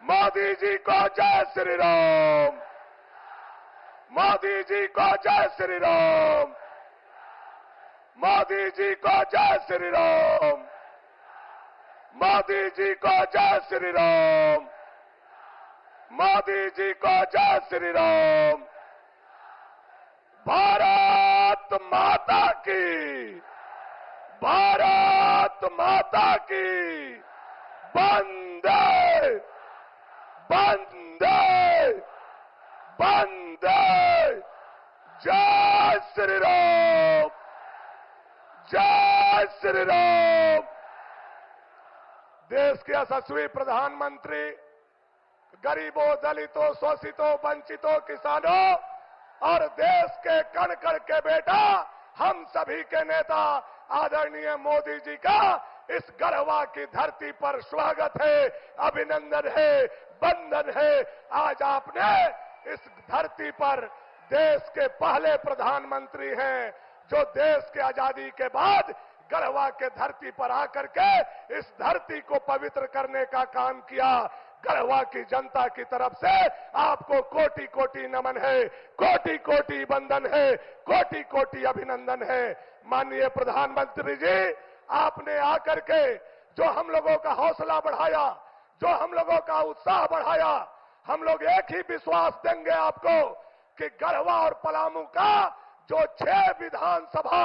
मोदी जी को जय श्री राम। मोदी जी को जय श्री राम। मोदी जी को जय श्री राम। मोदी जी को जय श्री राम। मोदी जी को जय श्री राम। भारत माता की, भारत माता की वंदे वंदे वंदे। जय श्री राम। जय श्री राम। देश के यशस्वी प्रधानमंत्री गरीबों, दलितों, शोषितों, वंचितों, किसानों और देश के कण कण के बेटा हम सभी के नेता आदरणीय मोदी जी का इस गढ़वा की धरती पर स्वागत है, अभिनंदन है, वंदन है। आज आपने इस धरती पर देश के पहले प्रधानमंत्री हैं जो देश के आजादी के बाद गढ़वा के धरती पर आकर के इस धरती को पवित्र करने का काम किया। गढ़वा की जनता की तरफ से आपको कोटि कोटि नमन है, कोटि कोटि वंदन है, कोटि कोटि अभिनंदन है। माननीय प्रधानमंत्री जी, आपने आकर के जो हम लोगों का हौसला बढ़ाया, जो हम लोगों का उत्साह बढ़ाया, हम लोग एक ही विश्वास देंगे आपको कि गढ़वा और पलामू का जो 6 विधानसभा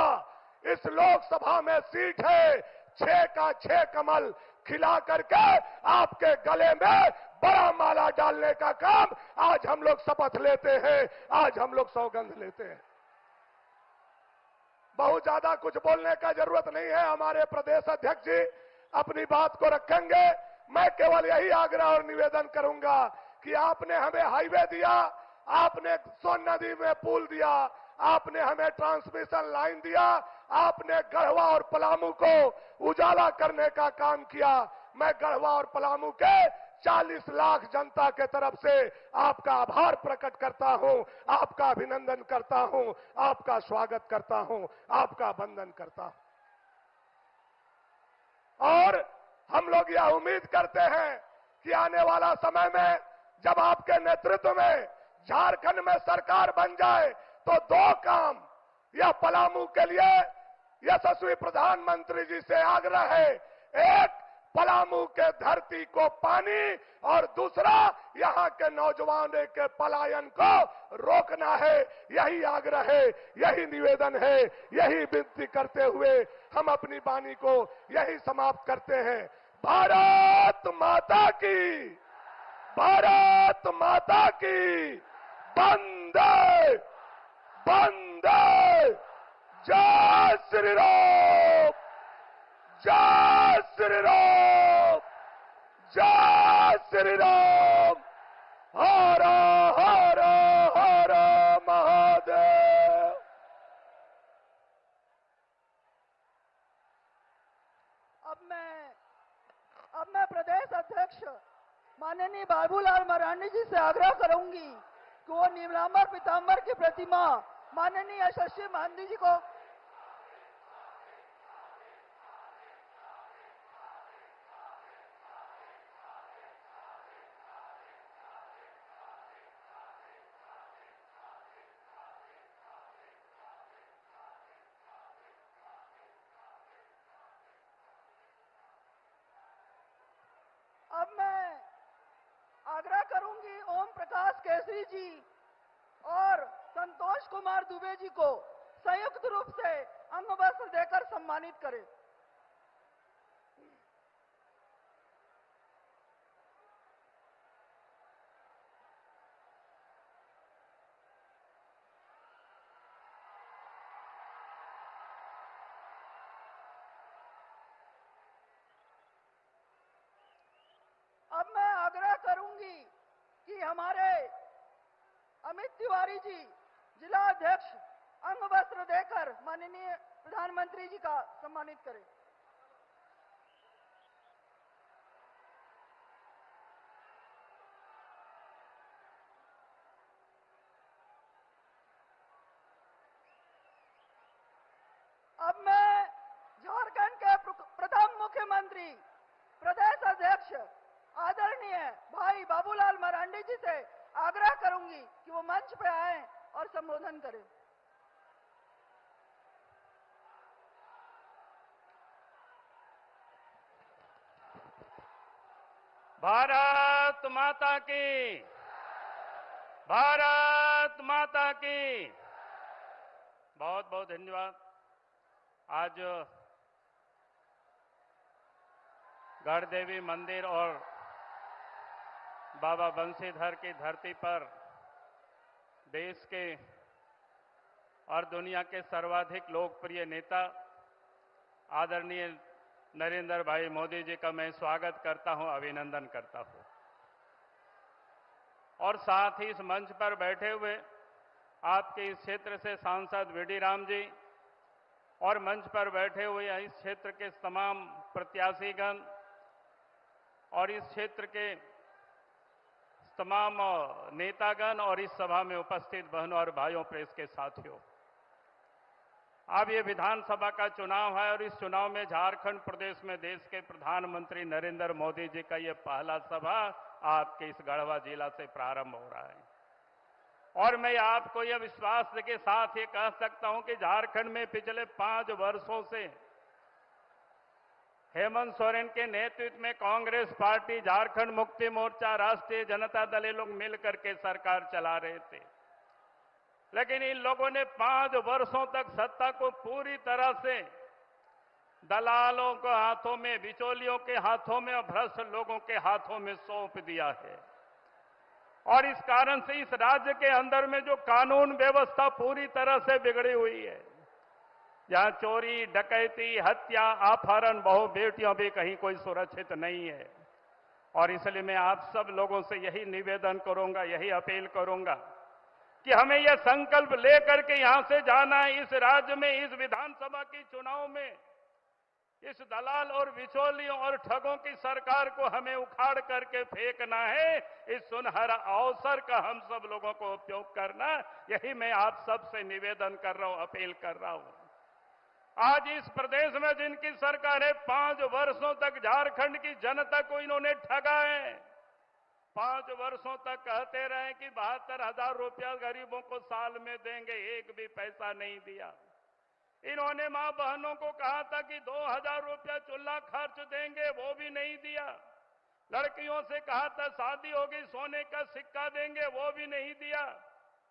इस लोकसभा में सीट है, 6 का 6 कमल खिला करके आपके गले में बड़ा माला डालने का काम आज हम लोग शपथ लेते हैं, आज हम लोग सौगंध लेते हैं। बहुत ज्यादा कुछ बोलने का जरूरत नहीं है। हमारे प्रदेश अध्यक्ष जी अपनी बात को रखेंगे। मैं केवल यही आग्रह और निवेदन करूंगा कि आपने हमें हाईवे दिया, आपने सोन नदी में पुल दिया, आपने हमें ट्रांसमिशन लाइन दिया, आपने गढ़वा और पलामू को उजाला करने का काम किया। मैं गढ़वा और पलामू के 40 लाख जनता के तरफ से आपका आभार प्रकट करता हूं, आपका अभिनंदन करता हूं, आपका स्वागत करता हूं, आपका वंदन करता हूं। और हम लोग यह उम्मीद करते हैं कि आने वाला समय में जब आपके नेतृत्व में झारखंड में सरकार बन जाए तो 2 काम यह पलामू के लिए यशस्वी प्रधानमंत्री जी से आग्रह है। एक, पलामू के धरती को पानी, और दूसरा, यहां के नौजवानों के पलायन को रोकना है। यही आग्रह है, यही निवेदन है, यही विनती करते हुए हम अपनी वाणी को यही समाप्त करते हैं। भारत माता की, भारत माता की वंदे वंदे। जय श्री राम। जय श्री राम। जय श्री राम। हर हर हर महादेव। अब मैं प्रदेश अध्यक्ष माननीय बाबूलाल मरांडी जी से आग्रह करूंगी कि वो नीलांबर पीतांबर की प्रतिमा माननीय यशस्वी मांझी जी को अब मैं आग्रह करूंगी ओम प्रकाश केसरी जी और संतोष कुमार दुबे जी को संयुक्त रूप से अंग वस्त्र देकर सम्मानित करें। अब मैं आग्रह करूंगी कि हमारे अमित तिवारी जी जिला अध्यक्ष अंग वस्त्र देकर माननीय प्रधानमंत्री जी का सम्मानित करें। अब मैं झारखंड के प्रथम मुख्यमंत्री प्रदेश अध्यक्ष आदरणीय मैं भाई बाबूलाल मरांडी जी से आग्रह करूंगी कि वो मंच पे आए और संबोधन करें। भारत माता की, भारत माता की। बहुत बहुत धन्यवाद। आज गढ़देवी मंदिर और बाबा बंशीधर की धरती पर देश के और दुनिया के सर्वाधिक लोकप्रिय नेता आदरणीय नरेंद्र भाई मोदी जी का मैं स्वागत करता हूं, अभिनंदन करता हूं। और साथ ही इस मंच पर बैठे हुए आपके इस क्षेत्र से सांसद वीडी राम जी और मंच पर बैठे हुए इस क्षेत्र के तमाम प्रत्याशीगण और इस क्षेत्र के तमाम नेतागण और इस सभा में उपस्थित बहनों और भाइयों, प्रेस के साथियों, अब ये विधानसभा का चुनाव है और इस चुनाव में झारखंड प्रदेश में देश के प्रधानमंत्री नरेंद्र मोदी जी का ये पहला सभा आपके इस गढ़वा जिला से प्रारंभ हो रहा है। और मैं आपको यह विश्वास के साथ ये कह सकता हूं कि झारखंड में पिछले 5 वर्षों से हेमंत सोरेन के नेतृत्व में कांग्रेस पार्टी, झारखंड मुक्ति मोर्चा, राष्ट्रीय जनता दल ये लोग मिलकर के सरकार चला रहे थे। लेकिन इन लोगों ने 5 वर्षों तक सत्ता को पूरी तरह से दलालों के हाथों में, बिचौलियों के हाथों में और भ्रष्ट लोगों के हाथों में सौंप दिया है। और इस कारण से इस राज्य के अंदर में जो कानून व्यवस्था पूरी तरह से बिगड़ी हुई है, जहां चोरी, डकैती, हत्या, अपहरण, बहु बेटियों भी कहीं कोई सुरक्षित नहीं है। और इसलिए मैं आप सब लोगों से यही निवेदन करूंगा, यही अपील करूंगा कि हमें यह संकल्प लेकर के यहां से जाना है। इस राज्य में, इस विधानसभा के चुनाव में इस दलाल और बिचौलियों और ठगों की सरकार को हमें उखाड़ करके फेंकना है। इस सुनहरा अवसर का हम सब लोगों को उपयोग करना, यही मैं आप सबसे निवेदन कर रहा हूं, अपील कर रहा हूं। आज इस प्रदेश में जिनकी सरकार है, 5 वर्षों तक झारखंड की जनता को इन्होंने ठगा है। 5 वर्षों तक कहते रहे कि 72,000 रुपया गरीबों को साल में देंगे, एक भी पैसा नहीं दिया। इन्होंने मां बहनों को कहा था कि 2,000 रुपया चूल्हा खर्च देंगे, वो भी नहीं दिया। लड़कियों से कहा था शादी होगी सोने का सिक्का देंगे, वो भी नहीं दिया।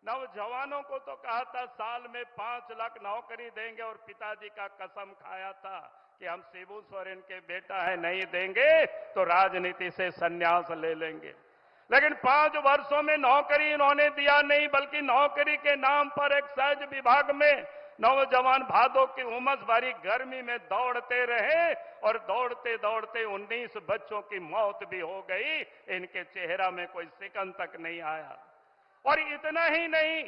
नौजवानों को तो कहा था साल में 5 लाख नौकरी देंगे और पिताजी का कसम खाया था कि हम शिबू सोरेन के बेटा है, नहीं देंगे तो राजनीति से संन्यास ले लेंगे। लेकिन 5 वर्षों में नौकरी इन्होंने दिया नहीं, बल्कि नौकरी के नाम पर एक्साइज विभाग में नौजवान भादों की उमस भरी गर्मी में दौड़ते रहे और दौड़ते दौड़ते 19 बच्चों की मौत भी हो गई। इनके चेहरा में कोई सिकन तक नहीं आया। और इतना ही नहीं,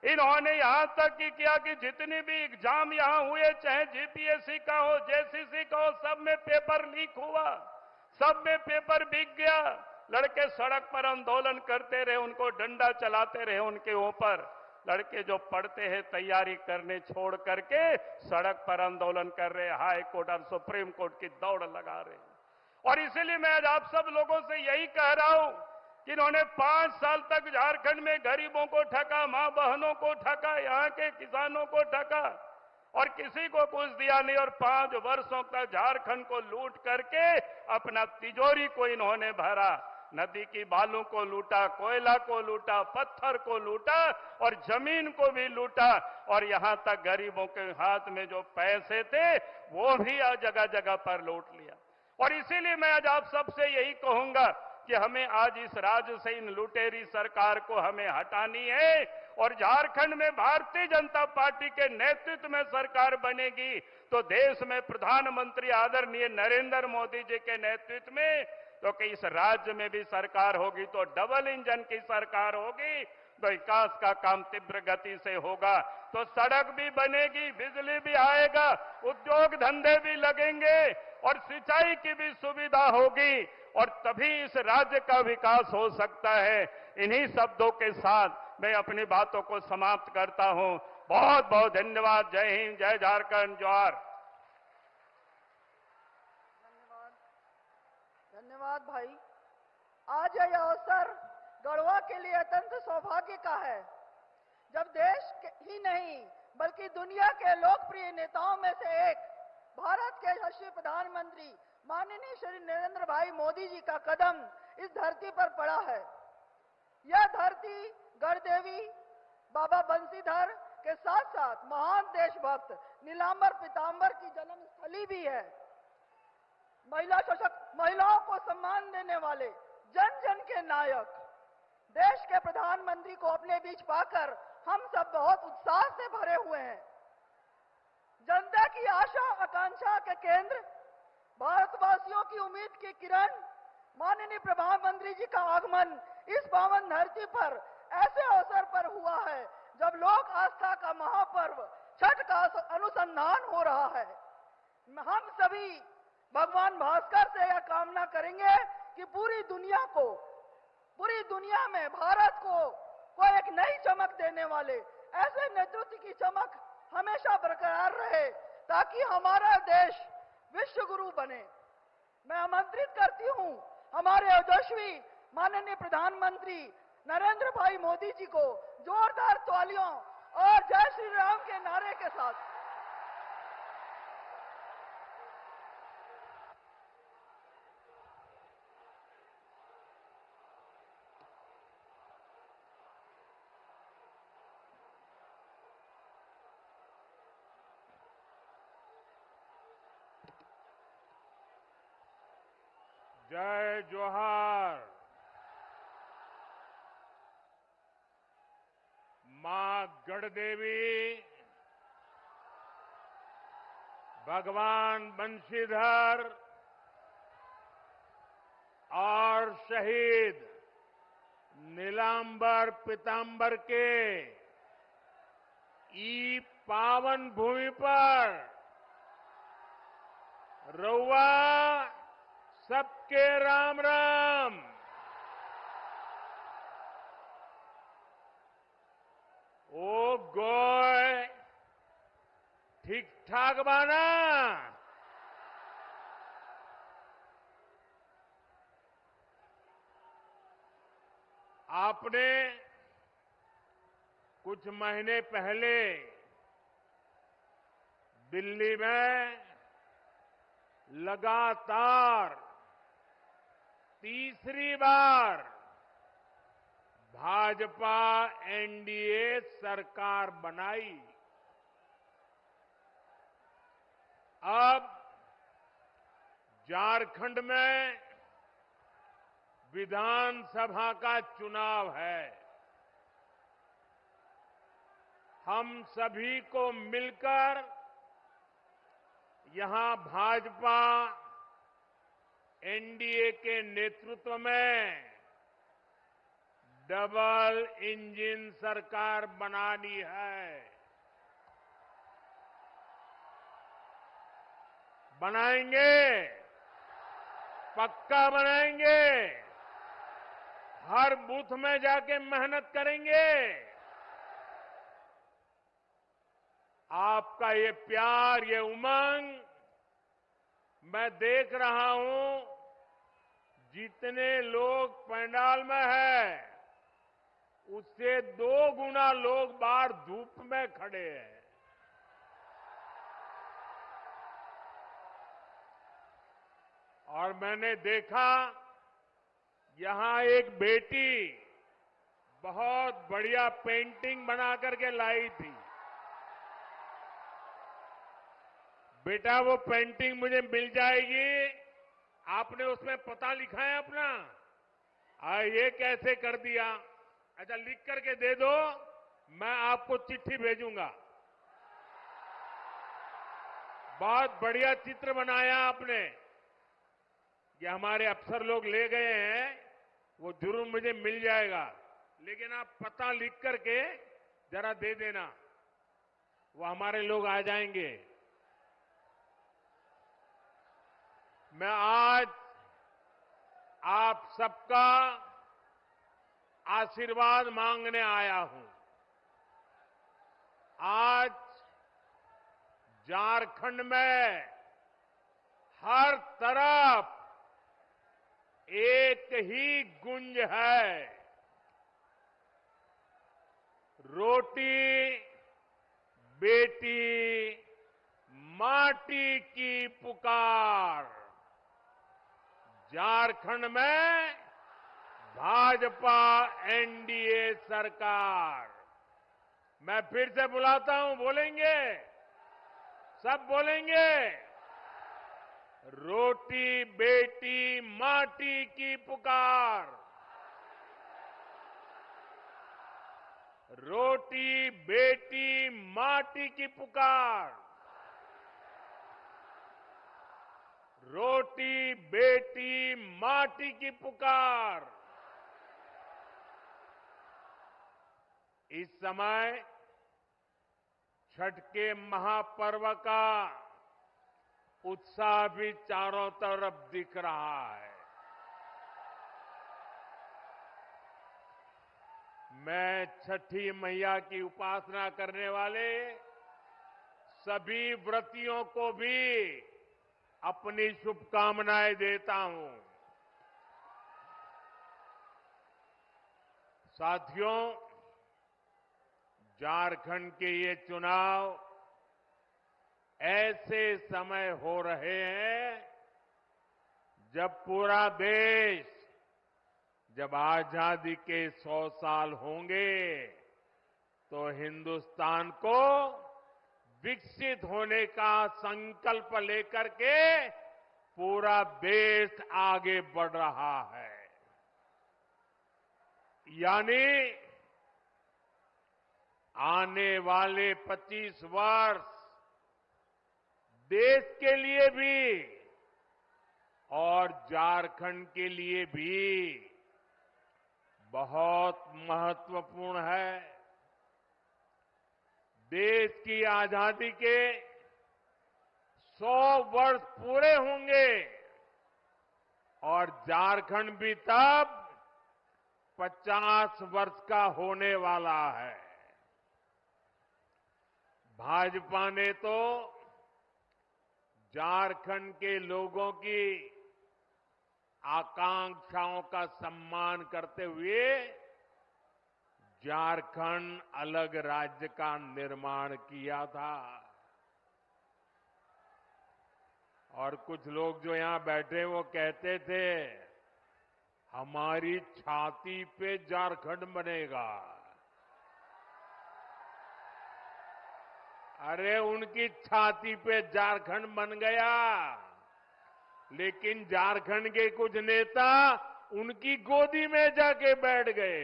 इन्होंने यहां तक की किया कि जितने भी एग्जाम यहां हुए, चाहे जीपीएससी का हो, जेसीसी का हो, सब में पेपर लीक हुआ, सब में पेपर बिक गया। लड़के सड़क पर आंदोलन करते रहे, उनको डंडा चलाते रहे उनके ऊपर। लड़के जो पढ़ते हैं तैयारी करने छोड़ करके सड़क पर आंदोलन कर रहे, हाई कोर्ट और सुप्रीम कोर्ट की दौड़ लगा रहे। और इसीलिए मैं आज आप सब लोगों से यही कह रहा हूं कि इन्होंने 5 साल तक झारखंड में गरीबों को ठगा, मां बहनों को ठगा, यहां के किसानों को ठगा और किसी को कुछ दिया नहीं। और 5 वर्षों तक झारखंड को लूट करके अपना तिजोरी को इन्होंने भरा। नदी की बालू को लूटा, कोयला को लूटा, पत्थर को लूटा और जमीन को भी लूटा। और यहां तक गरीबों के हाथ में जो पैसे थे वो भी जगह जगह पर लूट लिया। और इसीलिए मैं आज आप सबसे यही कहूंगा कि हमें आज इस राज्य से इन लुटेरी सरकार को हमें हटानी है। और झारखंड में भारतीय जनता पार्टी के नेतृत्व में सरकार बनेगी तो देश में प्रधानमंत्री आदरणीय नरेंद्र मोदी जी के नेतृत्व में, तो कि इस राज्य में भी सरकार होगी तो डबल इंजन की सरकार होगी, तो विकास का काम तीव्र गति से होगा, तो सड़क भी बनेगी, बिजली भी आएगा, उद्योग धंधे भी लगेंगे और सिंचाई की भी सुविधा होगी और तभी इस राज्य का विकास हो सकता है। इन्हीं शब्दों के साथ मैं अपनी बातों को समाप्त करता हूं। बहुत बहुत धन्यवाद। जय हिंद, जय झारखंड, जोहार। धन्यवाद भाई। आज आज यह अवसर गढ़वा के लिए अत्यंत सौभाग्य का है, जब देश ही नहीं बल्कि दुनिया के लोकप्रिय नेताओं में से एक भारत के यशस्वी प्रधानमंत्री माननीय श्री नरेंद्र भाई मोदी जी का कदम इस धरती पर पड़ा है। यह धरती गढ़देवी बाबा बंसीधर के साथ साथ महान देशभक्त नीलांबर पीतांबर की जन्म स्थली भी है। महिलाओं को सम्मान देने वाले जन जन के नायक देश के प्रधानमंत्री को अपने बीच पाकर हम सब बहुत उत्साह से भरे हुए हैं। जनता की आशा आकांक्षा के केंद्र, भारतवासियों की उम्मीद की किरण, माननीय प्रधानमंत्री जी का आगमन इस पावन धरती पर ऐसे अवसर पर हुआ है जब लोक आस्था का महापर्व छठ का अनुसंधान हो रहा है। हम सभी भगवान भास्कर से यह कामना करेंगे कि पूरी दुनिया में भारत को एक नई चमक देने वाले ऐसे नेतृत्व की चमक हमेशा बरकरार रहे, ताकि हमारा देश विश्व गुरु बने। मैं आमंत्रित करती हूं हमारे यशस्वी माननीय प्रधानमंत्री नरेंद्र भाई मोदी जी को जोरदार तालियों और जय श्री राम के नारे के साथ। जय जोहार। मां गढ़देवी, भगवान बंशीधर और शहीद नीलांबर पीतांबर के ई पावन भूमि पर रउआ सबके राम राम। ओ गोय ठीक ठाक बाना? आपने कुछ महीने पहले दिल्ली में लगातार तीसरी बार भाजपा एनडीए सरकार बनाई। अब झारखंड में विधानसभा का चुनाव है। हम सभी को मिलकर यहां भाजपा एनडीए के नेतृत्व में डबल इंजन सरकार बनानी है। बनाएंगे, पक्का बनाएंगे। हर बूथ में जाके मेहनत करेंगे। आपका ये प्यार, ये उमंग मैं देख रहा हूं। जितने लोग पंडाल में हैं, उससे 2 गुना लोग बाहर धूप में खड़े हैं। और मैंने देखा यहां एक बेटी बहुत बढ़िया पेंटिंग बना करके लाई थी। बेटा वो पेंटिंग मुझे मिल जाएगी? आपने उसमें पता लिखा है अपना? ये कैसे कर दिया? अच्छा, लिख करके दे दो, मैं आपको चिट्ठी भेजूंगा। बहुत बढ़िया चित्र बनाया आपने। ये हमारे अफसर लोग ले गए हैं, वो जरूर मुझे मिल जाएगा, लेकिन आप पता लिख करके जरा दे देना, वो हमारे लोग आ जाएंगे। मैं आज आप सबका आशीर्वाद मांगने आया हूं। आज झारखंड में हर तरफ एक ही गुंज है, रोटी बेटी माटी की पुकार। झारखंड में भाजपा एनडीए सरकार। मैं फिर से बुलाता हूं, बोलेंगे? सब बोलेंगे? रोटी बेटी माटी की पुकार। रोटी बेटी माटी की पुकार। रोटी बेटी माटी की पुकार। इस समय छठ के महापर्व का उत्साह भी चारों तरफ दिख रहा है। मैं छठी मैया की उपासना करने वाले सभी व्रतियों को भी अपनी शुभकामनाएं देता हूं। साथियों, झारखंड के ये चुनाव ऐसे समय हो रहे हैं जब पूरा देश, जब आजादी के 100 साल होंगे तो हिंदुस्तान को विकसित होने का संकल्प लेकर के पूरा देश आगे बढ़ रहा है। यानी आने वाले 25 वर्ष देश के लिए भी और झारखंड के लिए भी बहुत महत्वपूर्ण है। देश की आजादी के 100 वर्ष पूरे होंगे और झारखंड भी तब 50 वर्ष का होने वाला है। भाजपा ने तो झारखंड के लोगों की आकांक्षाओं का सम्मान करते हुए झारखंड अलग राज्य का निर्माण किया था। और कुछ लोग जो यहां बैठे वो कहते थे हमारी छाती पे झारखंड बनेगा। अरे उनकी छाती पे झारखंड बन गया, लेकिन झारखंड के कुछ नेता उनकी गोदी में जाके बैठ गए।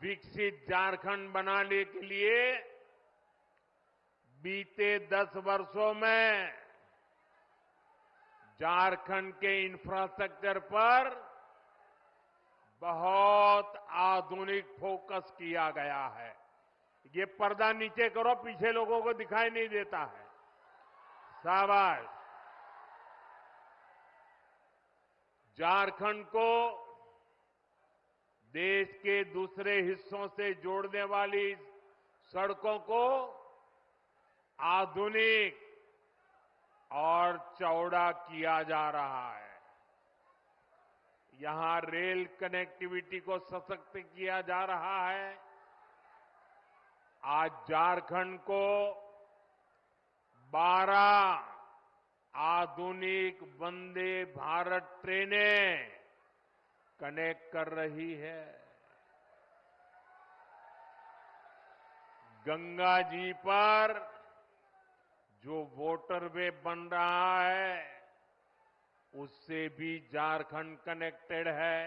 विकसित झारखंड बनाने के लिए बीते 10 वर्षों में झारखंड के इंफ्रास्ट्रक्चर पर बहुत आधुनिक फोकस किया गया है। ये पर्दा नीचे करो, पीछे लोगों को दिखाई नहीं देता है। शाबाश। झारखंड को देश के दूसरे हिस्सों से जोड़ने वाली सड़कों को आधुनिक और चौड़ा किया जा रहा है। यहां रेल कनेक्टिविटी को सशक्त किया जा रहा है। आज झारखंड को 12 आधुनिक वंदे भारत ट्रेनें कनेक्ट कर रही है। गंगा जी पर जो वाटरवे बन रहा है उससे भी झारखंड कनेक्टेड है।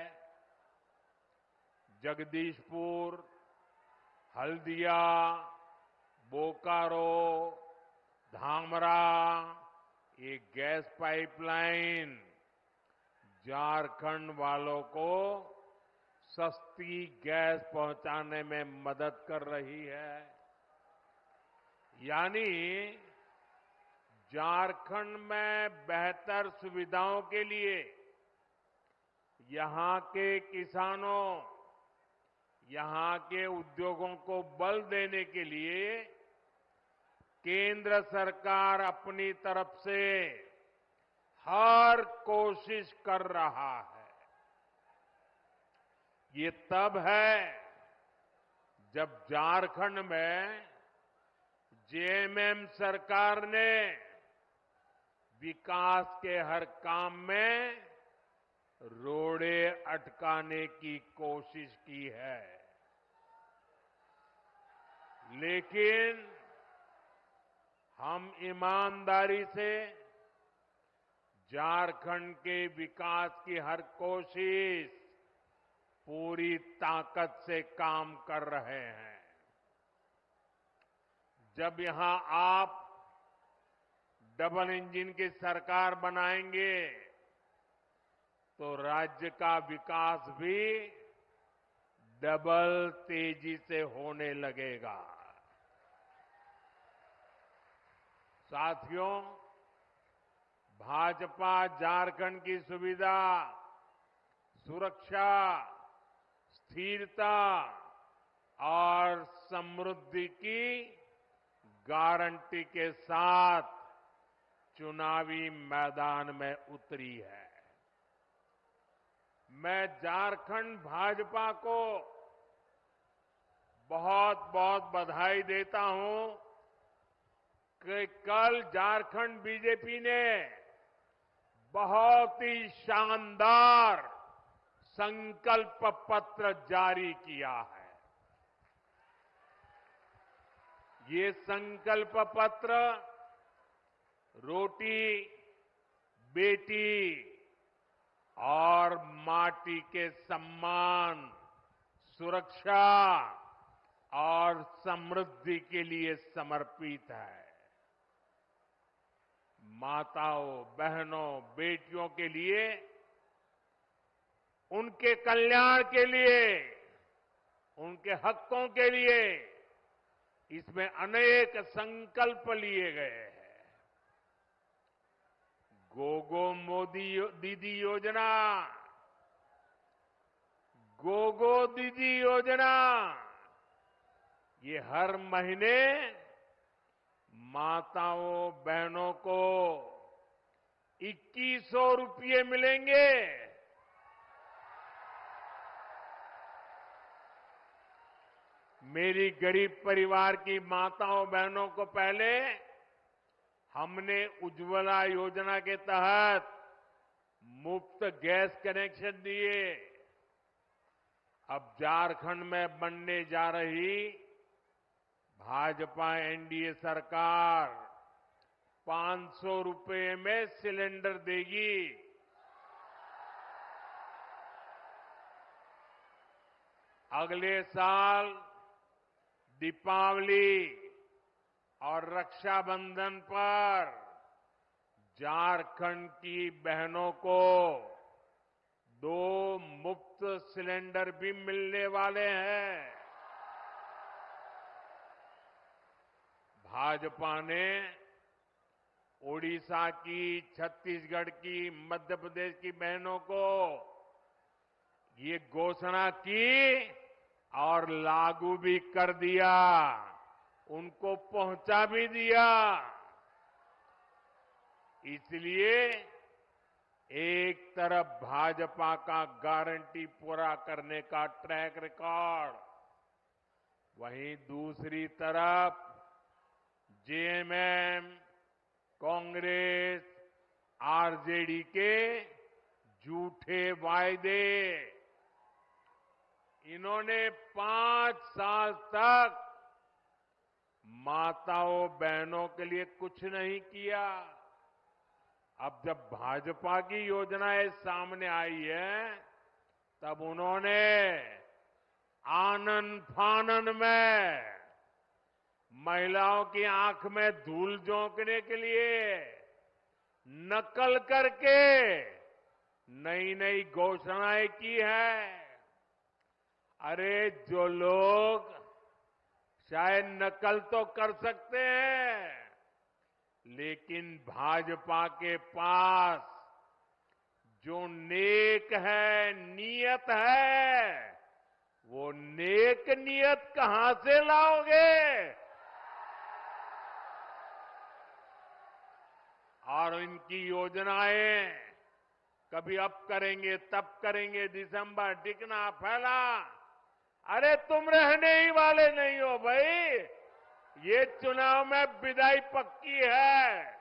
जगदीशपुर, हल्दिया, बोकारो, धामरा, ये गैस पाइपलाइन झारखंड वालों को सस्ती गैस पहुंचाने में मदद कर रही है। यानी झारखंड में बेहतर सुविधाओं के लिए यहां के किसानों, यहां के उद्योगों को बल देने के लिए केंद्र सरकार अपनी तरफ से हर कोशिश कर रहा है। ये तब है जब झारखंड में जेएमएम सरकार ने विकास के हर काम में रोड़े अटकाने की कोशिश की है। लेकिन हम ईमानदारी से झारखंड के विकास की हर कोशिश पूरी ताकत से काम कर रहे हैं। जब यहां आप डबल इंजन की सरकार बनाएंगे तो राज्य का विकास भी डबल तेजी से होने लगेगा। साथियों, भाजपा झारखंड की सुविधा, सुरक्षा, स्थिरता और समृद्धि की गारंटी के साथ चुनावी मैदान में उतरी है। मैं झारखंड भाजपा को बहुत बहुत बधाई देता हूं कि कल झारखंड बीजेपी ने बहुत ही शानदार संकल्प पत्र जारी किया है। ये संकल्प पत्र रोटी, बेटी और माटी के सम्मान, सुरक्षा और समृद्धि के लिए समर्पित है। माताओं, बहनों, बेटियों के लिए, उनके कल्याण के लिए, उनके हकों के लिए इसमें अनेक संकल्प लिए गए हैं। गोगो मोदी दीदी योजना, गोगो दीदी योजना, ये हर महीने माताओं, बहनों को 2100 रुपये मिलेंगे। मेरी गरीब परिवार की माताओं, बहनों को पहले हमने उज्ज्वला योजना के तहत मुफ्त गैस कनेक्शन दिए। अब झारखंड में बनने जा रही भाजपा एनडीए सरकार 500 रुपये में सिलेंडर देगी। अगले साल दीपावली और रक्षाबंधन पर झारखंड की बहनों को 2 मुफ्त सिलेंडर भी मिलने वाले हैं। भाजपा ने ओडिशा की, छत्तीसगढ़ की, मध्य प्रदेश की बहनों को ये घोषणा की और लागू भी कर दिया, उनको पहुंचा भी दिया। इसलिए एक तरफ भाजपा का गारंटी पूरा करने का ट्रैक रिकॉर्ड, वहीं दूसरी तरफ जेएमएम, कांग्रेस, आरजेडी के झूठे वायदे। इन्होंने 5 साल तक माताओं, बहनों के लिए कुछ नहीं किया। अब जब भाजपा की योजनाएं सामने आई है, तब उन्होंने आनन फानन में महिलाओं की आंख में धूल झोंकने के लिए नकल करके नई नई घोषणाएं की है। अरे, जो लोग शायद नकल तो कर सकते हैं, लेकिन भाजपा के पास जो नेक है, नियत है, वो नेक नियत कहां से लाओगे? और इनकी योजनाएं कभी अब करेंगे तब करेंगे, दिसंबर टिकना फैला। अरे तुम रहने ही वाले नहीं हो भाई, ये चुनाव में विदाई पक्की है।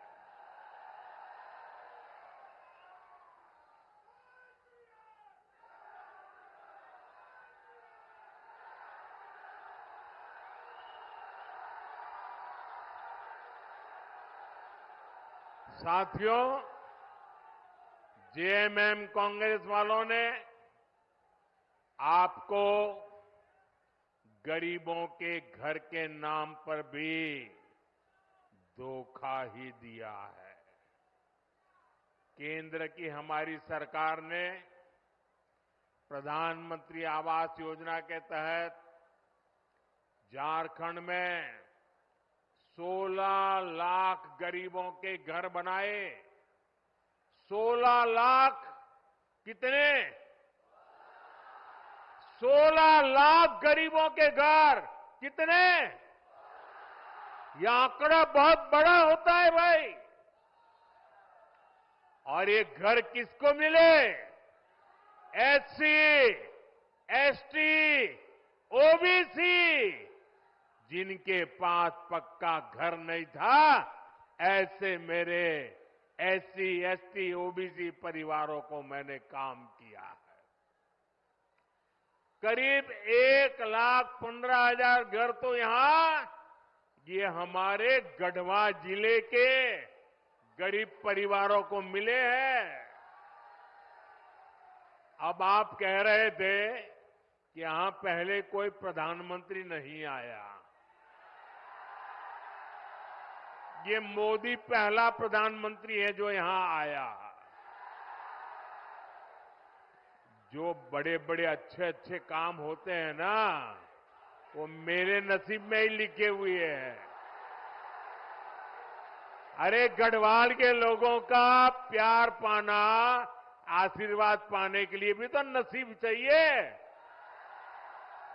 साथियों, जेएमएम कांग्रेस वालों ने आपको गरीबों के घर के नाम पर भी धोखा ही दिया है। केंद्र की हमारी सरकार ने प्रधानमंत्री आवास योजना के तहत झारखंड में 16 लाख गरीबों के घर बनाए। 16 लाख कितने? 16 लाख गरीबों के घर कितने? यह आंकड़ा बहुत बड़ा होता है भाई। और ये घर किसको मिले? एससी, एसटी, ओबीसी, जिनके पास पक्का घर नहीं था, ऐसे मेरे एससी, एसटी, ओबीसी परिवारों को मैंने काम किया है। करीब 1,15,000 घर तो यहां ये हमारे गढ़वा जिले के गरीब परिवारों को मिले हैं। अब आप कह रहे थे कि यहां पहले कोई प्रधानमंत्री नहीं आया। ये मोदी पहला प्रधानमंत्री है जो यहां आया। जो बड़े बड़े अच्छे अच्छे काम होते हैं ना, वो मेरे नसीब में ही लिखे हुए हैं। अरे गढ़वाल के लोगों का प्यार पाना, आशीर्वाद पाने के लिए भी तो नसीब चाहिए।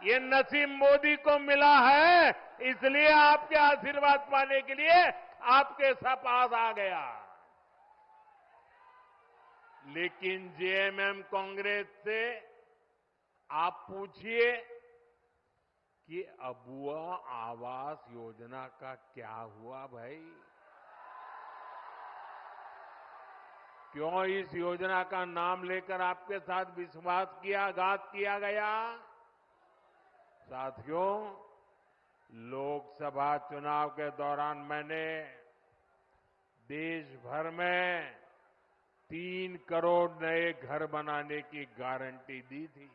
ये नसीब मोदी को मिला है, इसलिए आपके आशीर्वाद पाने के लिए आपके पास आ गया। लेकिन जेएमएम कांग्रेस से आप पूछिए कि अबुआ आवास योजना का क्या हुआ भाई? क्यों इस योजना का नाम लेकर आपके साथ विश्वासघात किया गया? साथियों, लोकसभा चुनाव के दौरान मैंने देश भर में 3 करोड़ नए घर बनाने की गारंटी दी थी।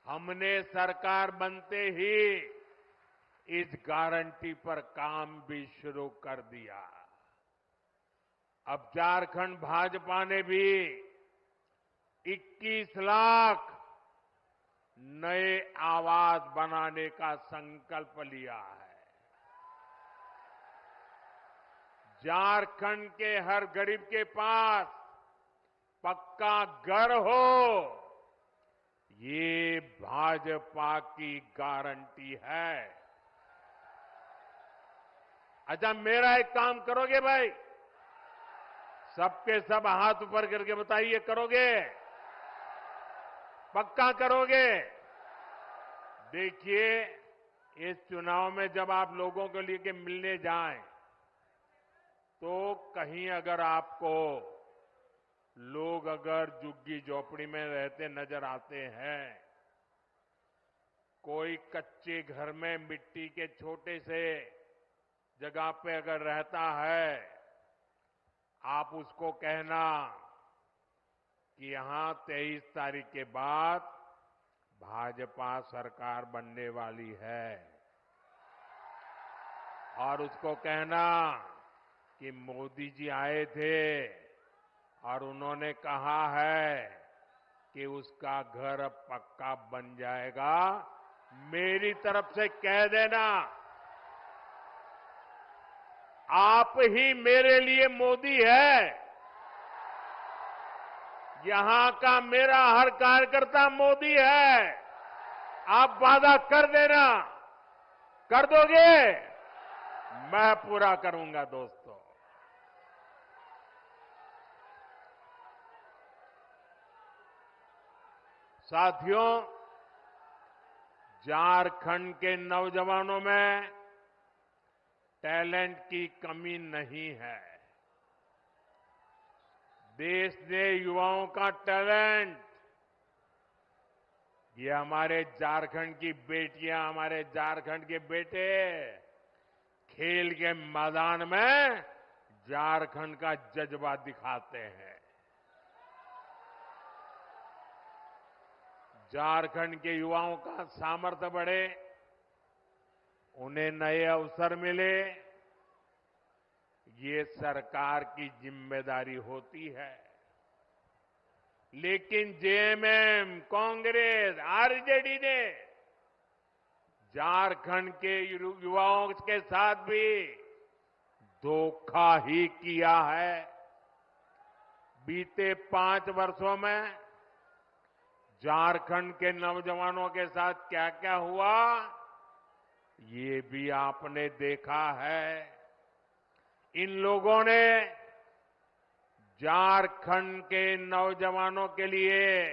हमने सरकार बनते ही इस गारंटी पर काम भी शुरू कर दिया। अब झारखंड भाजपा ने भी 21 लाख नए आवास बनाने का संकल्प लिया है। झारखंड के हर गरीब के पास पक्का घर हो, ये भाजपा की गारंटी है। अच्छा, मेरा एक काम करोगे भाई? सबके सब हाथ ऊपर करके बताइए, करोगे? पक्का करोगे? देखिए, इस चुनाव में जब आप लोगों को लेके मिलने जाएं, तो कहीं अगर आपको लोग अगर झुग्गी झोपड़ी में रहते नजर आते हैं, कोई कच्चे घर में मिट्टी के छोटे से जगह पे अगर रहता है, आप उसको कहना कि यहां 23 तारीख के बाद भाजपा सरकार बनने वाली है, और उसको कहना कि मोदी जी आए थे और उन्होंने कहा है कि उसका घर अब पक्का बन जाएगा। मेरी तरफ से कह देना, आप ही मेरे लिए मोदी है। यहां का मेरा हर कार्यकर्ता मोदी है। आप वादा कर देना, कर दोगे? मैं पूरा करूंगा दोस्तों। साथियों, झारखंड के नौजवानों में टैलेंट की कमी नहीं है। देश ने युवाओं का टैलेंट, ये हमारे झारखंड की बेटियां, हमारे झारखंड के बेटे खेल के मैदान में झारखंड का जज्बा दिखाते हैं। झारखंड के युवाओं का सामर्थ्य बढ़े, उन्हें नए अवसर मिले, ये सरकार की जिम्मेदारी होती है। लेकिन जेएमएम, कांग्रेस, आरजेडी ने झारखंड के युवाओं के साथ भी धोखा ही किया है। बीते 5 वर्षों में झारखंड के नौजवानों के साथ क्या क्या हुआ, ये भी आपने देखा है। इन लोगों ने झारखंड के नौजवानों के लिए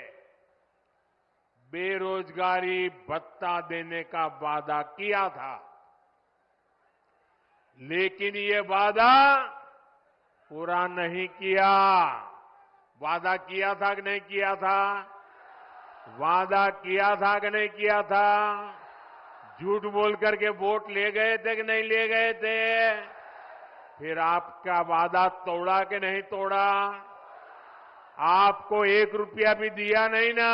बेरोजगारी भत्ता देने का वादा किया था, लेकिन ये वादा पूरा नहीं किया। वादा किया था कि नहीं किया था? वादा किया था कि नहीं किया था? झूठ बोल करके वोट ले गए थे कि नहीं ले गए थे? फिर आपका वादा तोड़ा कि नहीं तोड़ा? आपको 1 रुपया भी दिया नहीं ना?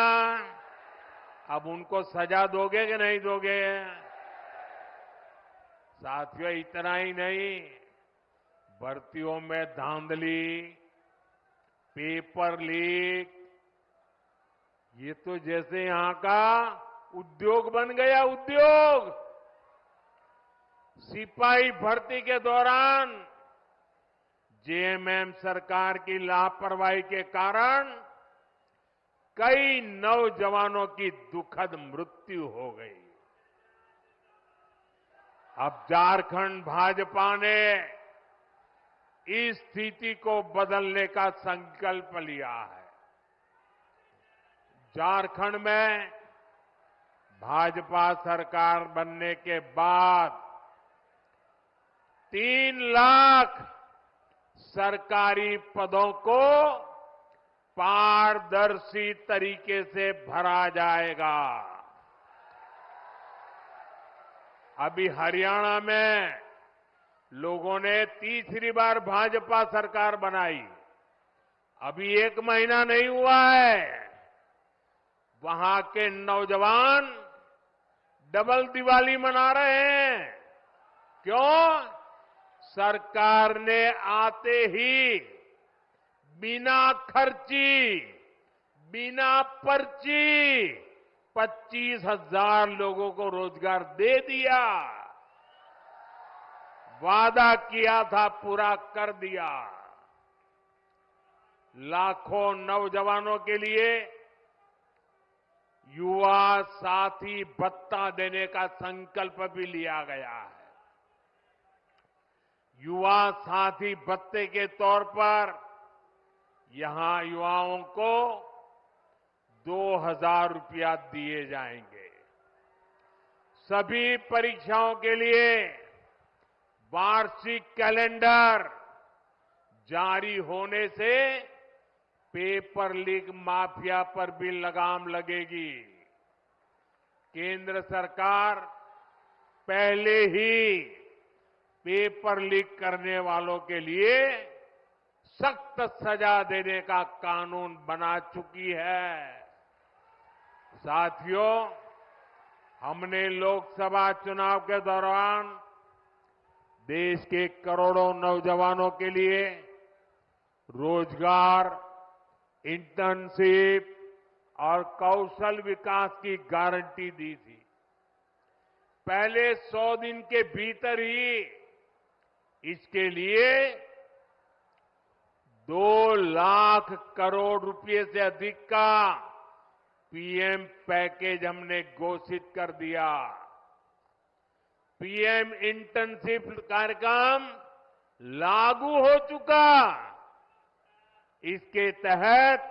अब उनको सजा दोगे कि नहीं दोगे? साथियों, इतना ही नहीं, भर्तियों में धांधली, पेपर लीक, ये तो जैसे यहां का उद्योग बन गया। उद्योग, सिपाही भर्ती के दौरान जेएमएम सरकार की लापरवाही के कारण कई नौजवानों की दुखद मृत्यु हो गई। अब झारखंड भाजपा ने इस स्थिति को बदलने का संकल्प लिया है। झारखंड में भाजपा सरकार बनने के बाद 3 लाख सरकारी पदों को पारदर्शी तरीके से भरा जाएगा। अभी हरियाणा में लोगों ने तीसरी बार भाजपा सरकार बनाई, अभी 1 महीना नहीं हुआ है। वहां के नौजवान डबल दिवाली मना रहे हैं। क्यों? सरकार ने आते ही बिना खर्ची, बिना पर्ची 25,000 लोगों को रोजगार दे दिया। वादा किया था, पूरा कर दिया। लाखों नौजवानों के लिए युवा साथी भत्ता देने का संकल्प भी लिया गया है। युवा साथी भत्ते के तौर पर यहां युवाओं को 2,000 रुपया दिए जाएंगे। सभी परीक्षाओं के लिए वार्षिक कैलेंडर जारी होने से पेपर लीक माफिया पर भी लगाम लगेगी। केंद्र सरकार पहले ही पेपर लीक करने वालों के लिए सख्त सजा देने का कानून बना चुकी है। साथियों, हमने लोकसभा चुनाव के दौरान देश के करोड़ों नौजवानों के लिए रोजगार, इंटर्नशिप और कौशल विकास की गारंटी दी थी। पहले 100 दिन के भीतर ही इसके लिए 2 लाख करोड़ रुपए से अधिक का पीएम पैकेज हमने घोषित कर दिया। पीएम इंटर्नशिप कार्यक्रम लागू हो चुका। इसके तहत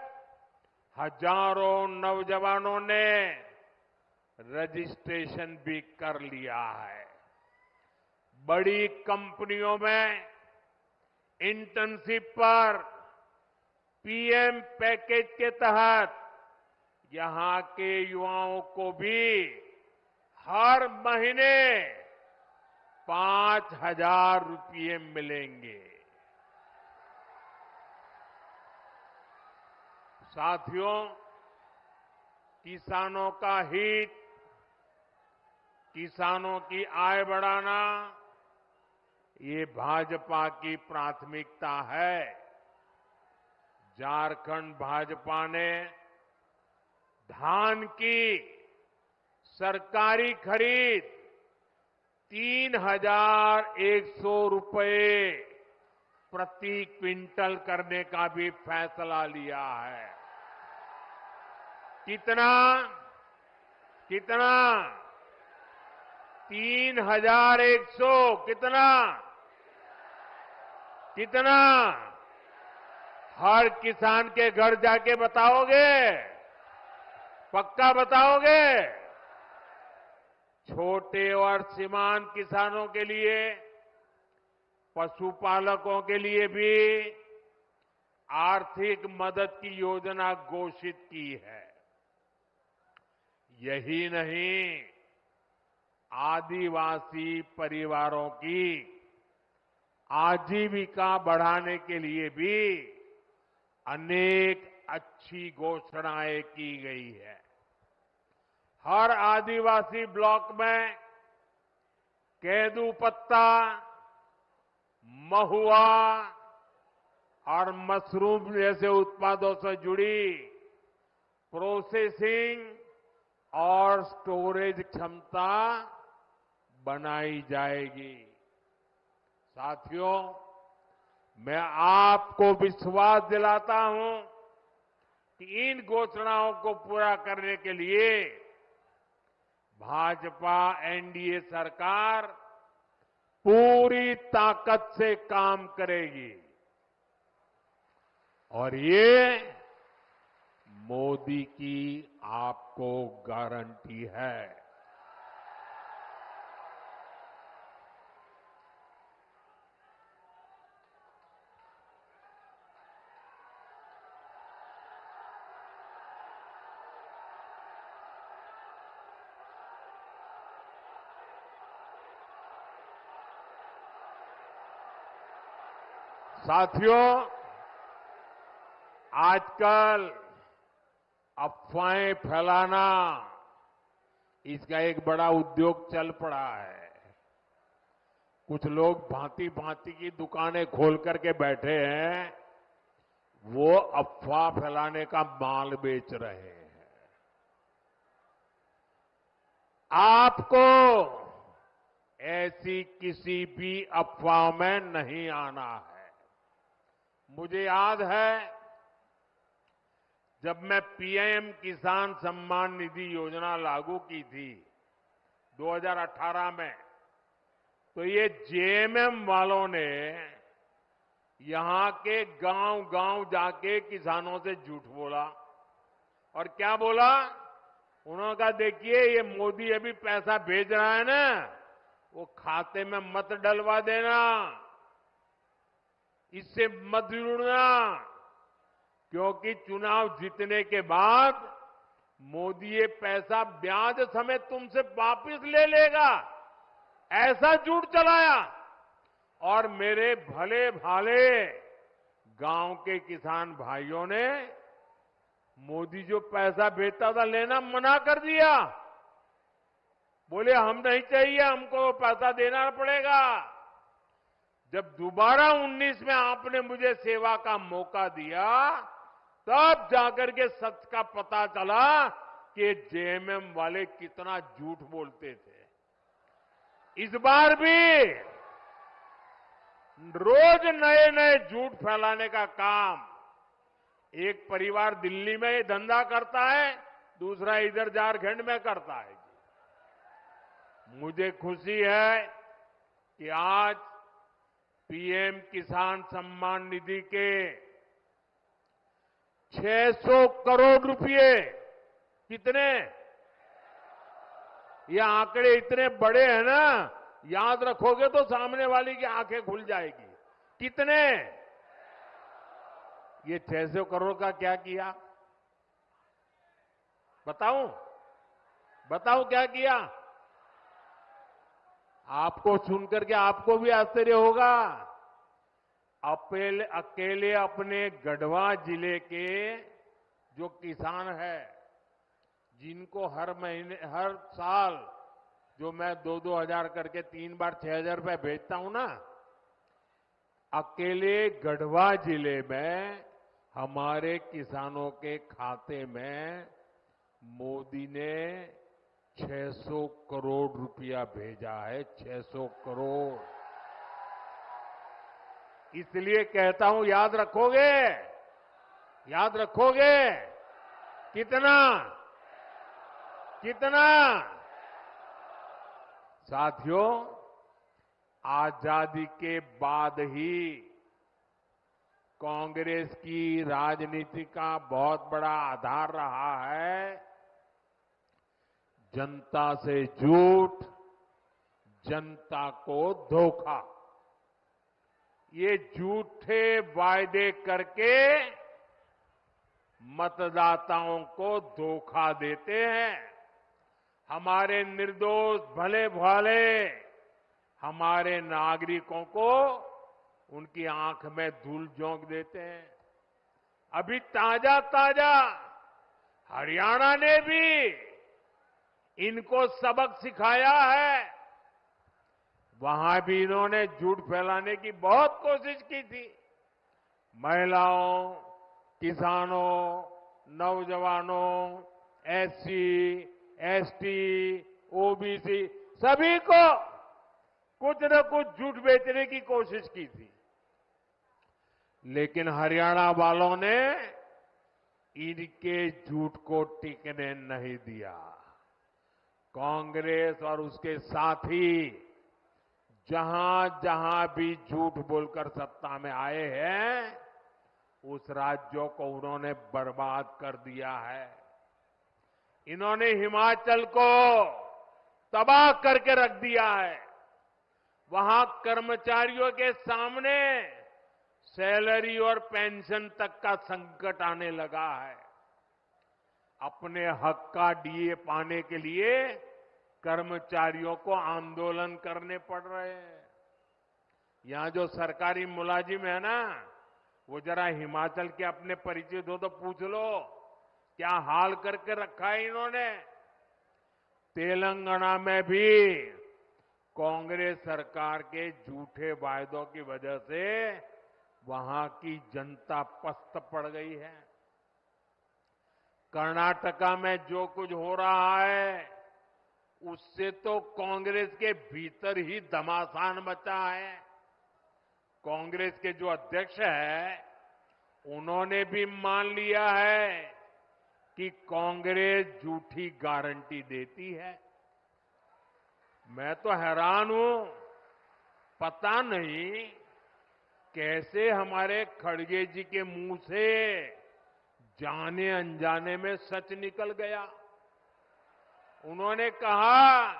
हजारों नौजवानों ने रजिस्ट्रेशन भी कर लिया है। बड़ी कंपनियों में इंटर्नशिप पर पीएम पैकेज के तहत यहां के युवाओं को भी हर महीने 5,000 रुपये मिलेंगे। साथियों, किसानों का हित, किसानों की आय बढ़ाना, ये भाजपा की प्राथमिकता है। झारखंड भाजपा ने धान की सरकारी खरीद 3,100 रुपये प्रति क्विंटल करने का भी फैसला लिया है। कितना 3,100 कितना हर किसान के घर जाके बताओगे? पक्का बताओगे? छोटे और सीमांत किसानों के लिए, पशुपालकों के लिए भी आर्थिक मदद की योजना घोषित की है। यही नहीं, आदिवासी परिवारों की आजीविका बढ़ाने के लिए भी अनेक अच्छी घोषणाएं की गई है। हर आदिवासी ब्लॉक में केदू पत्ता, महुआ और मशरूम जैसे उत्पादों से जुड़ी प्रोसेसिंग और स्टोरेज क्षमता बनाई जाएगी। साथियों, मैं आपको विश्वास दिलाता हूं कि इन घोषणाओं को पूरा करने के लिए भाजपा एनडीए सरकार पूरी ताकत से काम करेगी और ये मोदी की आपको गारंटी है। साथियों, आजकल अफवाहें फैलाना, इसका एक बड़ा उद्योग चल पड़ा है। कुछ लोग भांति भांति की दुकानें खोल करके बैठे हैं, वो अफवाह फैलाने का माल बेच रहे हैं। आपको ऐसी किसी भी अफवाह में नहीं आना है। मुझे याद है, जब मैं पीएम किसान सम्मान निधि योजना लागू की थी 2018 में, तो ये जेएमएम वालों ने यहां के गांव-गांव जाके किसानों से झूठ बोला। और क्या बोला? उन्होंने कहा, देखिए ये मोदी अभी पैसा भेज रहा है ना, वो खाते में मत डलवा देना, इससे मत जुड़ना, क्योंकि चुनाव जीतने के बाद मोदी ये पैसा ब्याज समेत तुमसे वापस ले लेगा, ऐसा झूठ चलाया। और मेरे भले भाले गांव के किसान भाइयों ने मोदी जो पैसा भेजता था लेना मना कर दिया। बोले हम नहीं चाहिए, हमको पैसा देना पड़ेगा। जब दोबारा 19 में आपने मुझे सेवा का मौका दिया, तब जाकर के सच का पता चला कि जेएमएम वाले कितना झूठ बोलते थे। इस बार भी रोज नए नए झूठ फैलाने का काम एक परिवार दिल्ली में धंधा करता है, दूसरा इधर झारखंड में करता है। मुझे खुशी है कि आज पीएम किसान सम्मान निधि के 600 करोड़ रुपए। कितने? ये आंकड़े इतने बड़े हैं ना, याद रखोगे तो सामने वाली की आंखें खुल जाएगी। कितने? ये 600 करोड़ का क्या किया? बताऊं क्या किया? आपको सुनकर के आपको भी आश्चर्य होगा। अकेले अपने गढ़वा जिले के जो किसान है, जिनको हर महीने हर साल जो मैं 2-2 हजार करके 3 बार 6,000 रुपए भेजता हूं ना, अकेले गढ़वा जिले में हमारे किसानों के खाते में मोदी ने 600 करोड़ रुपया भेजा है। 600 करोड़। इसलिए कहता हूं, याद रखोगे? याद रखोगे? कितना? कितना? साथियों, आजादी के बाद ही कांग्रेस की राजनीति का बहुत बड़ा आधार रहा है जनता से झूठ, जनता को धोखा। ये झूठे वायदे करके मतदाताओं को धोखा देते हैं। हमारे निर्दोष भले भाले हमारे नागरिकों को उनकी आंख में धूल झोंक देते हैं। अभी ताजा ताजा हरियाणा ने भी इनको सबक सिखाया है। वहां भी इन्होंने झूठ फैलाने की बहुत कोशिश की थी। महिलाओं, किसानों, नौजवानों, एससी, एसटी, ओबीसी सभी को कुछ न कुछ झूठ बेचने की कोशिश की थी। लेकिन हरियाणा वालों ने इनके झूठ को टिकने नहीं दिया। कांग्रेस और उसके साथी जहां जहां भी झूठ बोलकर सत्ता में आए हैं, उस राज्यों को उन्होंने बर्बाद कर दिया है। इन्होंने हिमाचल को तबाह करके रख दिया है। वहां कर्मचारियों के सामने सैलरी और पेंशन तक का संकट आने लगा है। अपने हक का डीए पाने के लिए कर्मचारियों को आंदोलन करने पड़ रहे हैं। यहां जो सरकारी मुलाजिम है ना, वो जरा हिमाचल के अपने परिचित हो तो पूछ लो, क्या हाल करके रखा है इन्होंने। तेलंगाना में भी कांग्रेस सरकार के झूठे वायदों की वजह से वहां की जनता पस्त पड़ गई है। कर्नाटका में जो कुछ हो रहा है, उससे तो कांग्रेस के भीतर ही घमासान मचा है। कांग्रेस के जो अध्यक्ष है, उन्होंने भी मान लिया है कि कांग्रेस झूठी गारंटी देती है। मैं तो हैरान हूं, पता नहीं कैसे हमारे खड़गे जी के मुंह से जाने अनजाने में सच निकल गया। उन्होंने कहा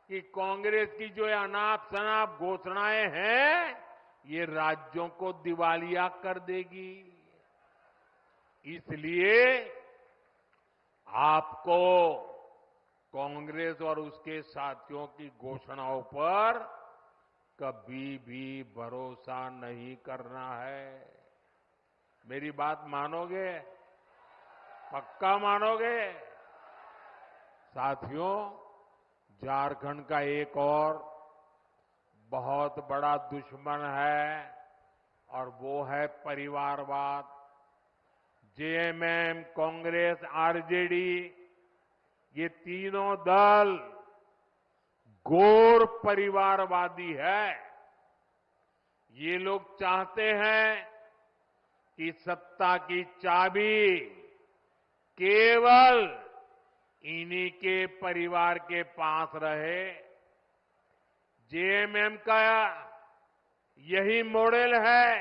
कि कांग्रेस की जो अनाप शनाप घोषणाएं हैं, ये राज्यों को दिवालिया कर देगी। इसलिए आपको कांग्रेस और उसके साथियों की घोषणाओं पर कभी भी भरोसा नहीं करना है। मेरी बात मानोगे? पक्का मानोगे? साथियों, झारखंड का एक और बहुत बड़ा दुश्मन है और वो है परिवारवाद। जेएमएम, कांग्रेस, आरजेडी, ये तीनों दल घोर परिवारवादी है। ये लोग चाहते हैं कि सत्ता की चाबी केवल इन्हीं के परिवार के पास रहे। जेएमएम का यही मॉडल है।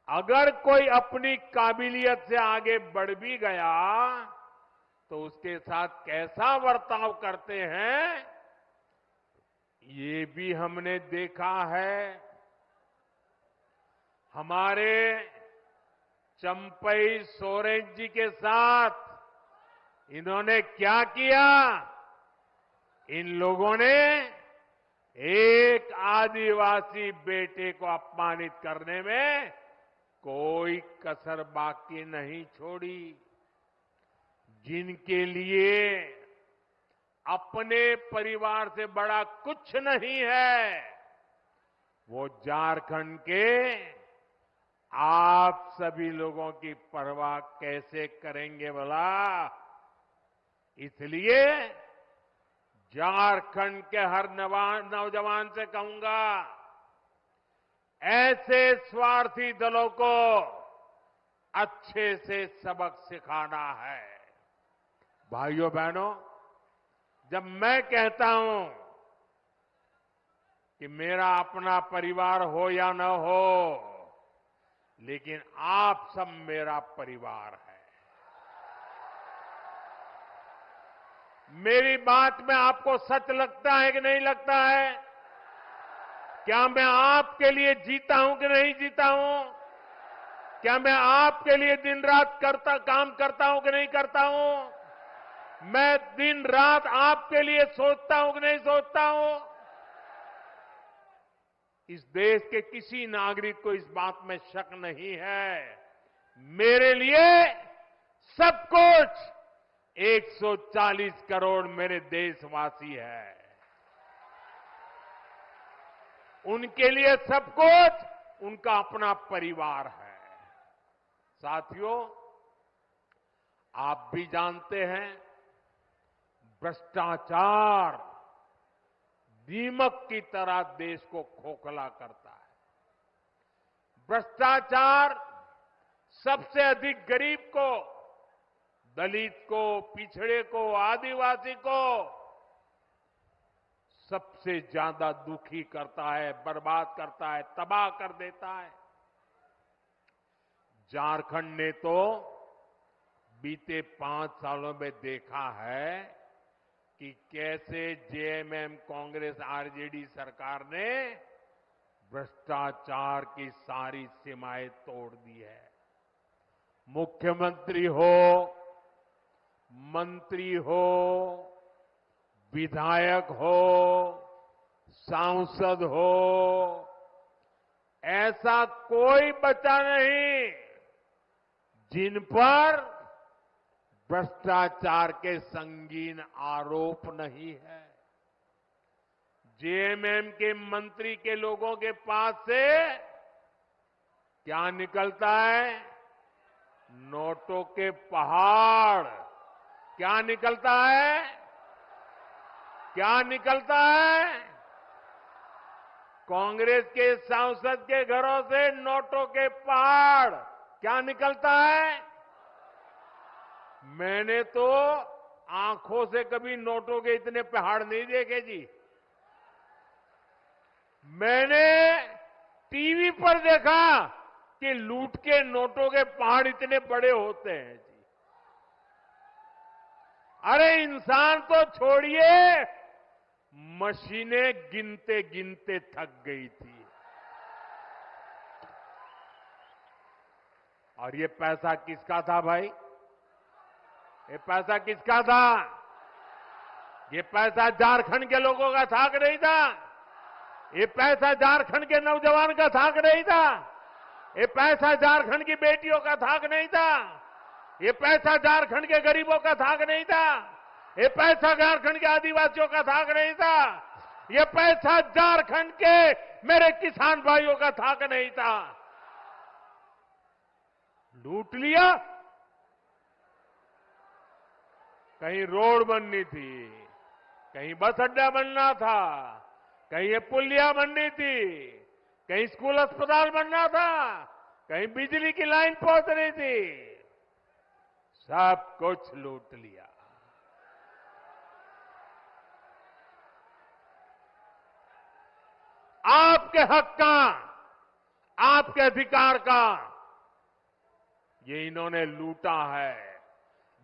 अगर कोई अपनी काबिलियत से आगे बढ़ भी गया तो उसके साथ कैसा बर्ताव करते हैं, ये भी हमने देखा है। हमारे चंपई सोरेन जी के साथ इन्होंने क्या किया? इन लोगों ने एक आदिवासी बेटे को अपमानित करने में कोई कसर बाकी नहीं छोड़ी। जिनके लिए अपने परिवार से बड़ा कुछ नहीं है, वो झारखंड के आप सभी लोगों की परवाह कैसे करेंगे भला? इसलिए झारखंड के हर नौजवान से कहूंगा, ऐसे स्वार्थी दलों को अच्छे से सबक सिखाना है। भाइयों बहनों, जब मैं कहता हूं कि मेरा अपना परिवार हो या न हो, लेकिन आप सब मेरा परिवार है। मेरी बात में आपको सच लगता है कि नहीं लगता है? क्या मैं आपके लिए जीता हूं कि नहीं जीता हूं? क्या मैं आपके लिए दिन रात काम करता हूं कि नहीं करता हूं? मैं दिन रात आपके लिए सोचता हूं कि नहीं सोचता हूं? इस देश के किसी नागरिक को इस बात में शक नहीं है। मेरे लिए सब कुछ 140 करोड़ मेरे देशवासी हैं। उनके लिए सब कुछ उनका अपना परिवार है। साथियों, आप भी जानते हैं, भ्रष्टाचार दीमक की तरह देश को खोखला करता है। भ्रष्टाचार सबसे अधिक गरीब को, दलित को, पिछड़े को, आदिवासी को सबसे ज्यादा दुखी करता है, बर्बाद करता है, तबाह कर देता है। झारखंड ने तो बीते 5 सालों में देखा है कि कैसे जेएमएम, कांग्रेस, आरजेडी सरकार ने भ्रष्टाचार की सारी सीमाएं तोड़ दी है। मुख्यमंत्री हो, मंत्री हो, विधायक हो, सांसद हो, ऐसा कोई बचा नहीं जिन पर भ्रष्टाचार के संगीन आरोप नहीं है। जेएमएम के मंत्री के लोगों के पास से क्या निकलता है? नोटों के पहाड़। क्या निकलता है? क्या निकलता है? कांग्रेस के सांसद के घरों से नोटों के पहाड़। क्या निकलता है? मैंने तो आंखों से कभी नोटों के इतने पहाड़ नहीं देखे जी। मैंने टीवी पर देखा कि लूट के नोटों के पहाड़ इतने बड़े होते हैं जी। अरे इंसान तो छोड़िए, मशीनें गिनते गिनते थक गई थी। और ये पैसा किसका था भाई? ये पैसा किसका था? ये पैसा झारखंड के लोगों का था कि नहीं था? ये पैसा झारखंड के नौजवान का था कि नहीं था? ये पैसा झारखंड की बेटियों का था कि नहीं था? ये पैसा झारखंड के गरीबों का था कि नहीं था? ये पैसा झारखंड के आदिवासियों का था कि नहीं था? ये पैसा झारखंड के मेरे किसान भाइयों का था कि नहीं था? लूट लिया। कहीं रोड बननी थी, कहीं बस अड्डा बनना था, कहीं ये पुलिया बननी थी, कहीं स्कूल अस्पताल बनना था, कहीं बिजली की लाइन पहुंच रही थी। सब कुछ लूट लिया। आपके हक का, आपके अधिकार का ये इन्होंने लूटा है।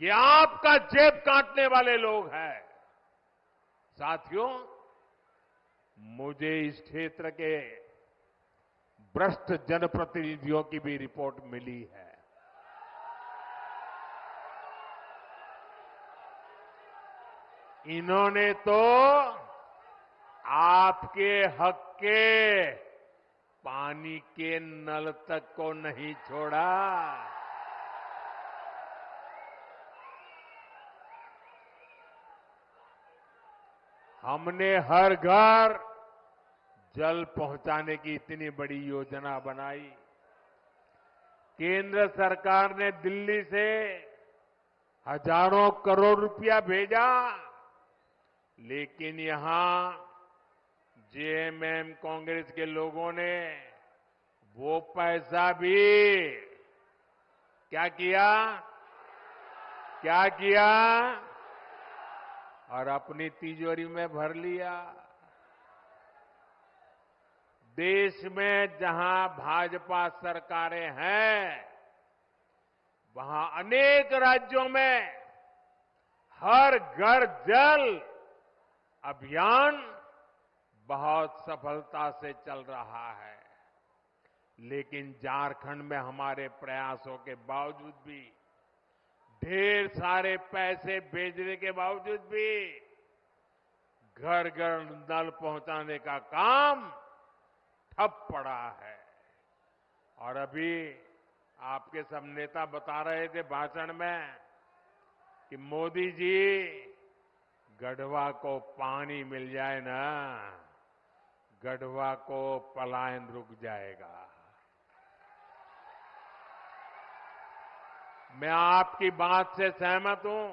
ये आपका जेब काटने वाले लोग हैं। साथियों, मुझे इस क्षेत्र के भ्रष्ट जनप्रतिनिधियों की भी रिपोर्ट मिली है। इन्होंने तो आपके हक के पानी के नल तक को नहीं छोड़ा। हमने हर घर जल पहुंचाने की इतनी बड़ी योजना बनाई। केंद्र सरकार ने दिल्ली से हजारों करोड़ रुपया भेजा, लेकिन यहां जेएमएम कांग्रेस के लोगों ने वो पैसा भी क्या किया और अपनी तिजोरी में भर लिया। देश में जहां भाजपा सरकारें हैं, वहां अनेक राज्यों में हर घर जल अभियान बहुत सफलता से चल रहा है। लेकिन झारखंड में हमारे प्रयासों के बावजूद भी, ढेर सारे पैसे भेजने के बावजूद भी घर घर नल पहुंचाने का काम ठप पड़ा है। और अभी आपके सब नेता बता रहे थे भाषण में कि मोदी जी, गढ़वा को पानी मिल जाए ना, गढ़वा को पलायन रुक जाएगा। मैं आपकी बात से सहमत हूं।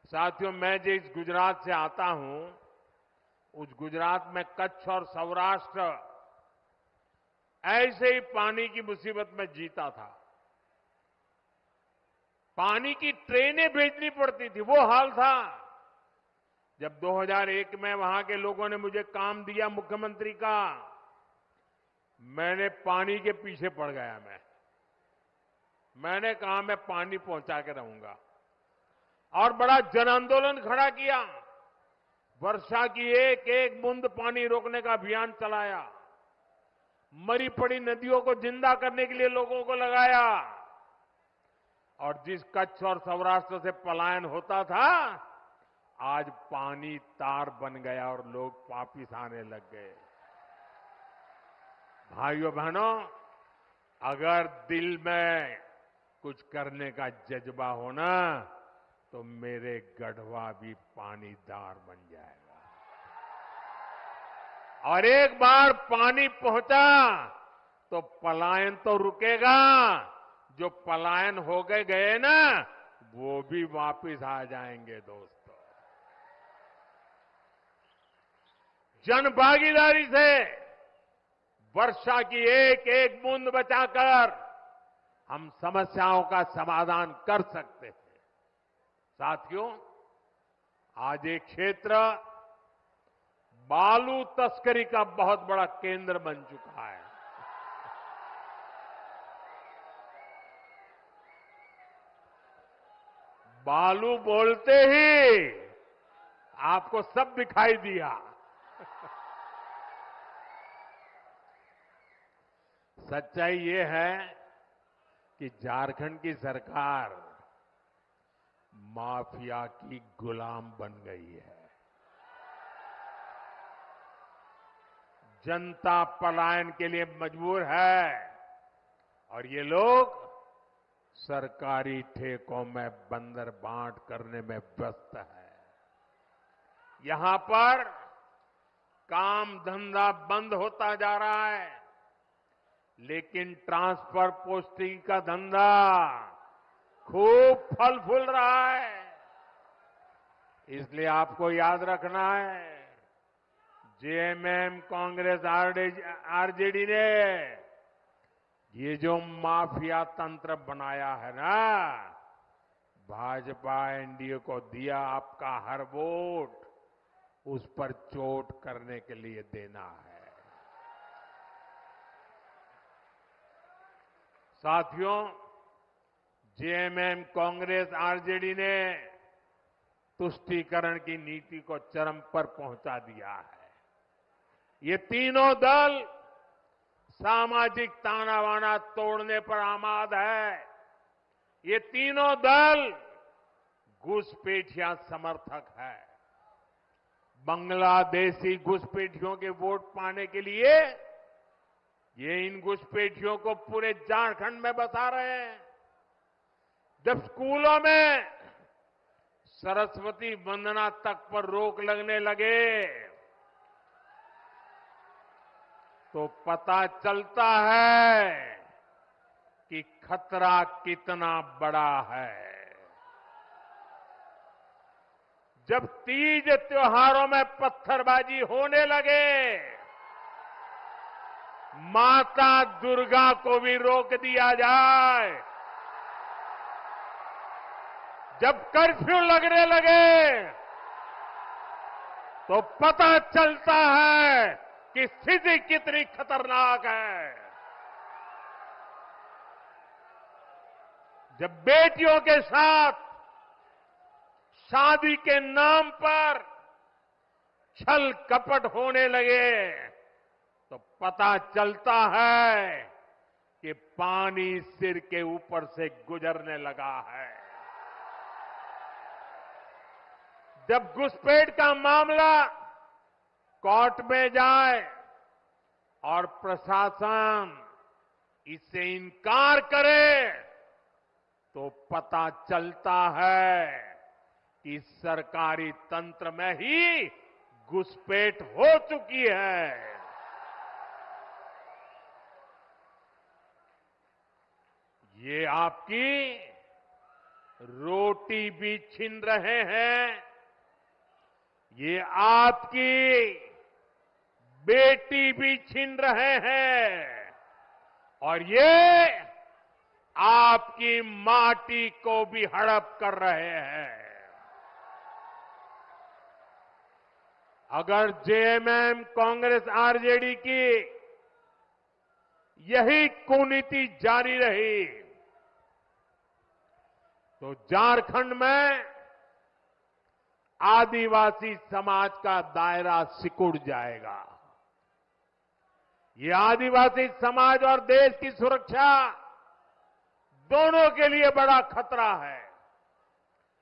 साथियों, मैं जिस गुजरात से आता हूं, उस गुजरात में कच्छ और सौराष्ट्र ऐसे ही पानी की मुसीबत में जीता था। पानी की ट्रेनें भेजनी पड़ती थी, वो हाल था। जब 2001 में वहां के लोगों ने मुझे काम दिया मुख्यमंत्री का, मैंने पानी के पीछे पड़ गया। मैंने कहा मैं पानी पहुंचा के रहूंगा और बड़ा जन आंदोलन खड़ा किया। वर्षा की एक एक बूंद पानी रोकने का अभियान चलाया। मरी पड़ी नदियों को जिंदा करने के लिए लोगों को लगाया। और जिस कच्छ और सौराष्ट्र से पलायन होता था, आज पानी तार बन गया और लोग वापिस आने लग गए। भाइयों बहनों, अगर दिल में कुछ करने का जज्बा हो ना, तो मेरे गढ़वा भी पानीदार बन जाएगा। और एक बार पानी पहुंचा तो पलायन तो रुकेगा। जो पलायन हो गए ना, वो भी वापिस आ जाएंगे। दोस्तों, जन भागीदारी से वर्षा की एक एक बूंद बचाकर हम समस्याओं का समाधान कर सकते हैं। साथियों, आज एक क्षेत्र बालू तस्करी का बहुत बड़ा केंद्र बन चुका है। बालू बोलते ही आपको सब दिखाई दिया। सच्चाई ये है कि झारखंड की सरकार माफिया की गुलाम बन गई है। जनता पलायन के लिए मजबूर है और ये लोग सरकारी ठेकों में बंदर बांट करने में व्यस्त है। यहां पर काम धंधा बंद होता जा रहा है, लेकिन ट्रांसफर पोस्टिंग का धंधा खूब फल फूल रहा है। इसलिए आपको याद रखना है, जेएमएम, कांग्रेस, आरजेडी ने ये जो माफिया तंत्र बनाया है ना, भाजपा एनडीए को दिया आपका हर वोट उस पर चोट करने के लिए देना है। साथियों, जेएमएम, कांग्रेस, आरजेडी ने तुष्टीकरण की नीति को चरम पर पहुंचा दिया है। ये तीनों दल सामाजिक तानाबाना तोड़ने पर आमाद है। ये तीनों दल घुसपैठिया समर्थक है। बांग्लादेशी घुसपैठियों के वोट पाने के लिए ये इन घुसपैठियों को पूरे झारखंड में बसा रहे हैं। जब स्कूलों में सरस्वती वंदना तक पर रोक लगने लगे तो पता चलता है कि खतरा कितना बड़ा है। जब तीज त्योहारों में पत्थरबाजी होने लगे, माता दुर्गा को भी रोक दिया जाए। जब कर्फ्यू लगने लगे तो पता चलता है कि स्थिति कितनी खतरनाक है। जब बेटियों के साथ शादी के नाम पर छल कपट होने लगे तो पता चलता है कि पानी सिर के ऊपर से गुजरने लगा है। जब घुसपैठ का मामला कोर्ट में जाए और प्रशासन इससे इनकार करे तो पता चलता है कि सरकारी तंत्र में ही घुसपैठ हो चुकी है। ये आपकी रोटी भी छीन रहे हैं, ये आपकी बेटी भी छीन रहे हैं और ये आपकी माटी को भी हड़प कर रहे हैं। अगर जेएमएम, कांग्रेस, आरजेडी की यही कुनीति जारी रही तो झारखंड में आदिवासी समाज का दायरा सिकुड़ जाएगा। ये आदिवासी समाज और देश की सुरक्षा दोनों के लिए बड़ा खतरा है।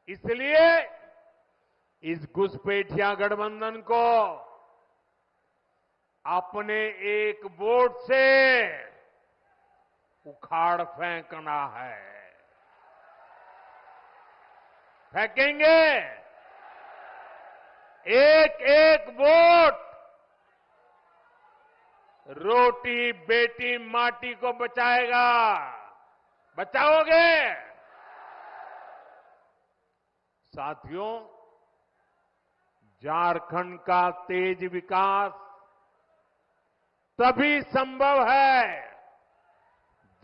इसलिए इस घुसपैठिया गठबंधन को अपने एक वोट से उखाड़ फेंकना है। फेंकेंगे। एक एक वोट रोटी बेटी माटी को बचाएगा। बचाओगे? साथियों, झारखंड का तेज विकास तभी संभव है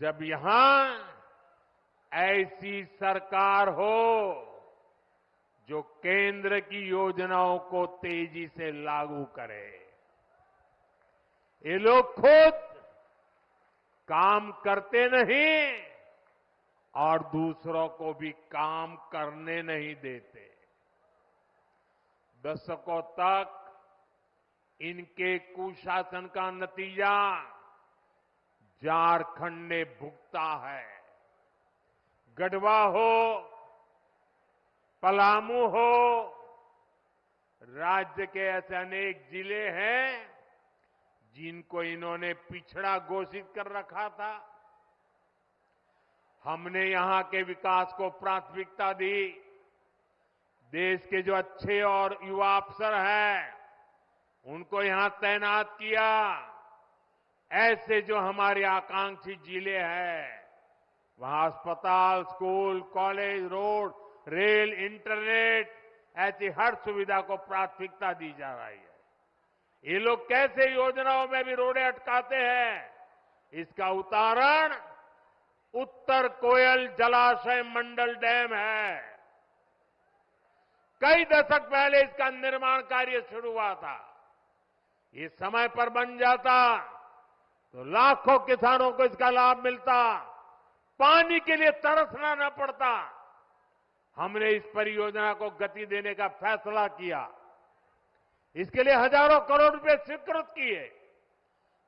जब यहां ऐसी सरकार हो जो केंद्र की योजनाओं को तेजी से लागू करे। ये लोग खुद काम करते नहीं और दूसरों को भी काम करने नहीं देते। दशकों तक इनके कुशासन का नतीजा झारखंड ने भुगता है। गढ़वा हो, पलामू हो, राज्य के ऐसे अनेक जिले हैं जिनको इन्होंने पिछड़ा घोषित कर रखा था। हमने यहां के विकास को प्राथमिकता दी। देश के जो अच्छे और युवा अफसर हैं उनको यहां तैनात किया। ऐसे जो हमारे आकांक्षी जिले हैं वहां अस्पताल, school, college, road, rail, internet ऐसी हर सुविधा को प्राथमिकता दी जा रही है। ये लोग कैसे योजनाओं में भी रोड़े अटकाते हैं, इसका उदाहरण उत्तर कोयल जलाशय मंडल डैम है। कई दशक पहले इसका निर्माण कार्य शुरू हुआ था। ये समय पर बन जाता तो लाखों किसानों को इसका लाभ मिलता। पानी के लिए तरसना न पड़ता, हमने इस परियोजना को गति देने का फैसला किया। इसके लिए हजारों करोड़ रुपए स्वीकृत किए।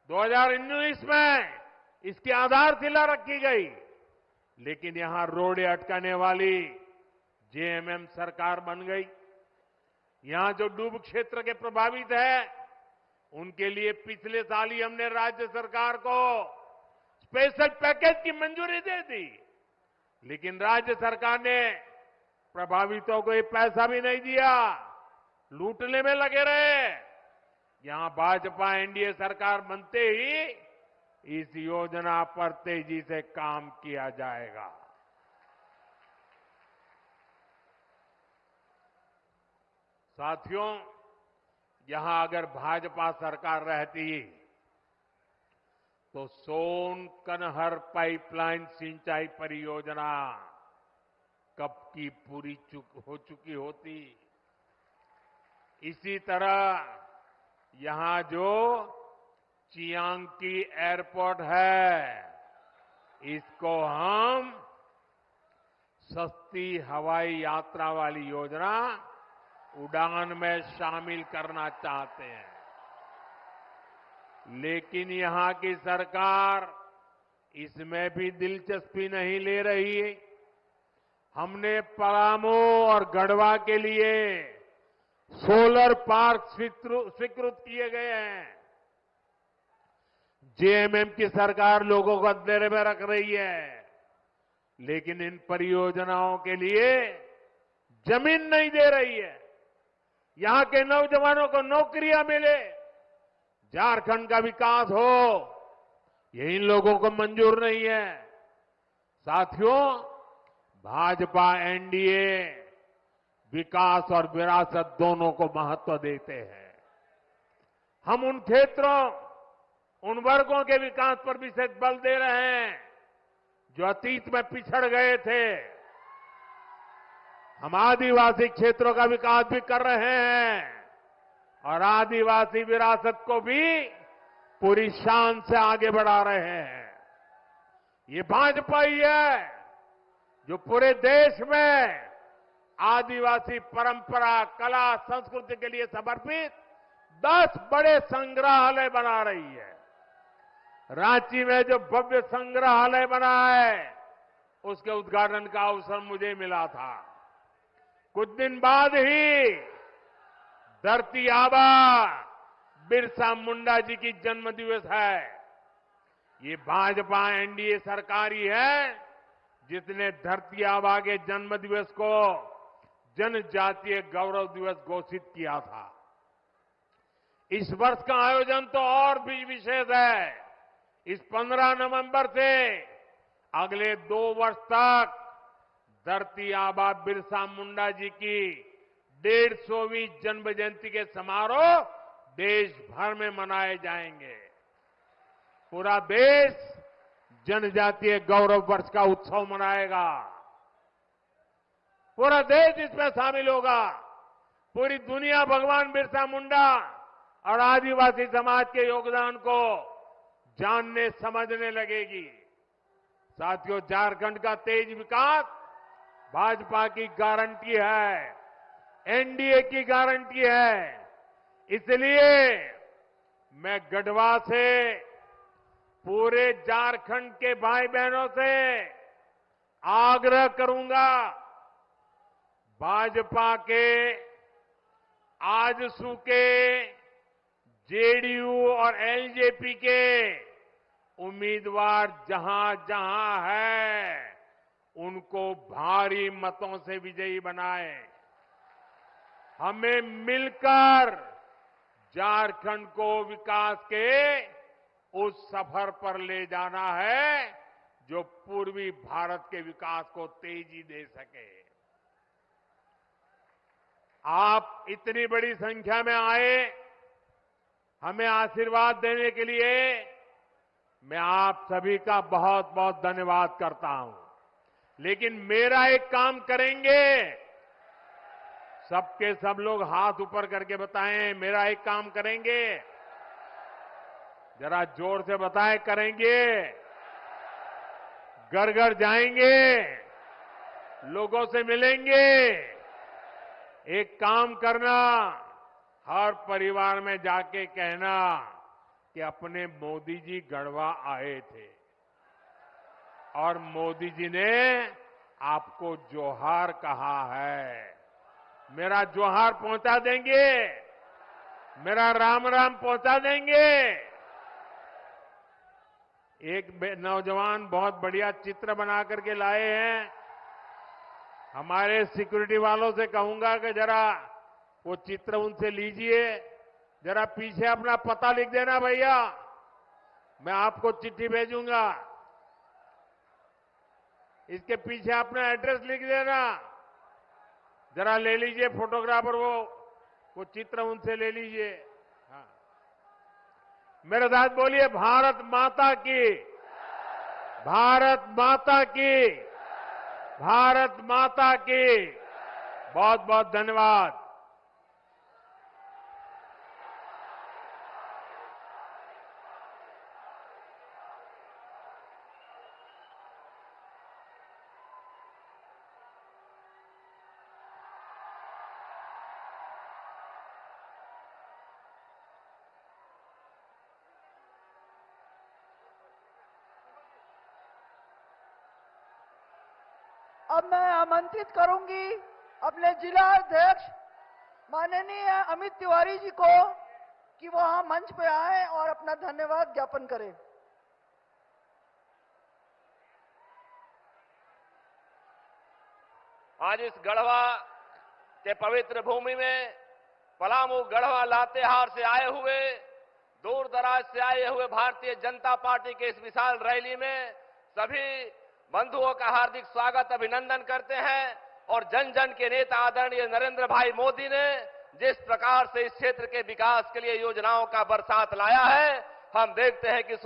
2019 में इसकी आधारशिला रखी गई, लेकिन यहां रोड़े अटकाने वाली जेएमएम सरकार बन गई। यहां जो डूब क्षेत्र के प्रभावित है, उनके लिए पिछले साल ही हमने राज्य सरकार को स्पेशल पैकेज की मंजूरी दे दी, लेकिन राज्य सरकार ने प्रभावितों को ये पैसा भी नहीं दिया, लूटने में लगे रहे। यहां भाजपा एनडीए सरकार बनते ही इस योजना पर तेजी से काम किया जाएगा। साथियों, यहां अगर भाजपा सरकार रहती तो सोन कनहर पाइपलाइन सिंचाई परियोजना कब की पूरी हो चुकी होती। इसी तरह यहां जो चियांकी एयरपोर्ट है, इसको हम सस्ती हवाई यात्रा वाली योजना उड़ान में शामिल करना चाहते हैं, लेकिन यहां की सरकार इसमें भी दिलचस्पी नहीं ले रही है। हमने पलामू और गढ़वा के लिए सोलर पार्क स्वीकृत किए गए हैं। जेएमएम की सरकार लोगों को अंधेरे में रख रही है, लेकिन इन परियोजनाओं के लिए जमीन नहीं दे रही है। यहां के नौजवानों को नौकरियां मिले, झारखंड का विकास हो, ये इन लोगों को मंजूर नहीं है। साथियों, भाजपा एनडीए विकास और विरासत दोनों को महत्व देते हैं। हम उन क्षेत्रों, उन वर्गों के विकास पर विशेष बल दे रहे हैं जो अतीत में पिछड़ गए थे। हम आदिवासी क्षेत्रों का विकास भी कर रहे हैं और आदिवासी विरासत को भी पूरी शान से आगे बढ़ा रहे हैं। ये भाजपा ही है जो पूरे देश में आदिवासी परंपरा, कला, संस्कृति के लिए समर्पित 10 बड़े संग्रहालय बना रही है। रांची में जो भव्य संग्रहालय बना है, उसके उद्घाटन का अवसर मुझे मिला था। कुछ दिन बाद ही धरती आबा बिरसा मुंडा जी की जन्म दिवस है। ये भाजपा एनडीए सरकार ही है जिसने धरती आबा के जन्म दिवस को जनजातीय गौरव दिवस घोषित किया था। इस वर्ष का आयोजन तो और भी विशेष है। इस 15 नवंबर से अगले 2 वर्ष तक धरती आबा बिरसा मुंडा जी की 150वीं जन्म जयंती के समारोह देश भर में मनाए जाएंगे। पूरा देश जनजातीय गौरव वर्ष का उत्सव मनाएगा। पूरा देश इसमें शामिल होगा। पूरी दुनिया भगवान बिरसा मुंडा और आदिवासी समाज के योगदान को जानने समझने लगेगी। साथियों, झारखंड का तेज विकास भाजपा की गारंटी है, एनडीए की गारंटी है। इसलिए मैं गढ़वा से पूरे झारखंड के भाई बहनों से आग्रह करूंगा, भाजपा के आजसू के, जेडीयू और एलजेपी के उम्मीदवार जहां जहां है, उनको भारी मतों से विजयी बनाए। हमें मिलकर झारखंड को विकास के उस सफर पर ले जाना है जो पूर्वी भारत के विकास को तेजी दे सके। आप इतनी बड़ी संख्या में आए, हमें आशीर्वाद देने के लिए मैं आप सभी का बहुत बहुत धन्यवाद करता हूं। लेकिन मेरा एक काम करेंगे, सबके सब लोग हाथ ऊपर करके बताएं, मेरा एक काम करेंगे। जरा जोर से बताएं, करेंगे। घर घर जाएंगे, लोगों से मिलेंगे। एक काम करना, हर परिवार में जाके कहना कि अपने मोदी जी गढ़वा आए थे और मोदी जी ने आपको जोहार कहा है। मेरा जोहार पहुंचा देंगे, मेरा राम राम पहुंचा देंगे। एक नौजवान बहुत बढ़िया चित्र बना करके लाए हैं। हमारे सिक्योरिटी वालों से कहूंगा कि जरा वो चित्र उनसे लीजिए, जरा पीछे अपना पता लिख देना भैया, मैं आपको चिट्ठी भेजूंगा। इसके पीछे अपना एड्रेस लिख देना, जरा ले लीजिए फोटोग्राफर, वो चित्र उनसे ले लीजिए। हाँ, मेरे साथ बोलिए भारत माता की, भारत माता की, भारत माता की। बहुत बहुत धन्यवाद। अब मैं आमंत्रित करूंगी अपने जिला अध्यक्ष माननीय अमित तिवारी जी को कि वहां मंच पे आए और अपना धन्यवाद ज्ञापन करें। आज इस गढ़वा के पवित्र भूमि में पलामू, गढ़वा, लातेहार से आए हुए, दूर दराज से आए हुए भारतीय जनता पार्टी के इस विशाल रैली में सभी बंधुओं का हार्दिक स्वागत, अभिनंदन करते हैं। और जन जन के नेता आदरणीय नरेंद्र भाई मोदी ने जिस प्रकार से इस क्षेत्र के विकास के लिए योजनाओं का बरसात लाया है, हम देखते हैं कि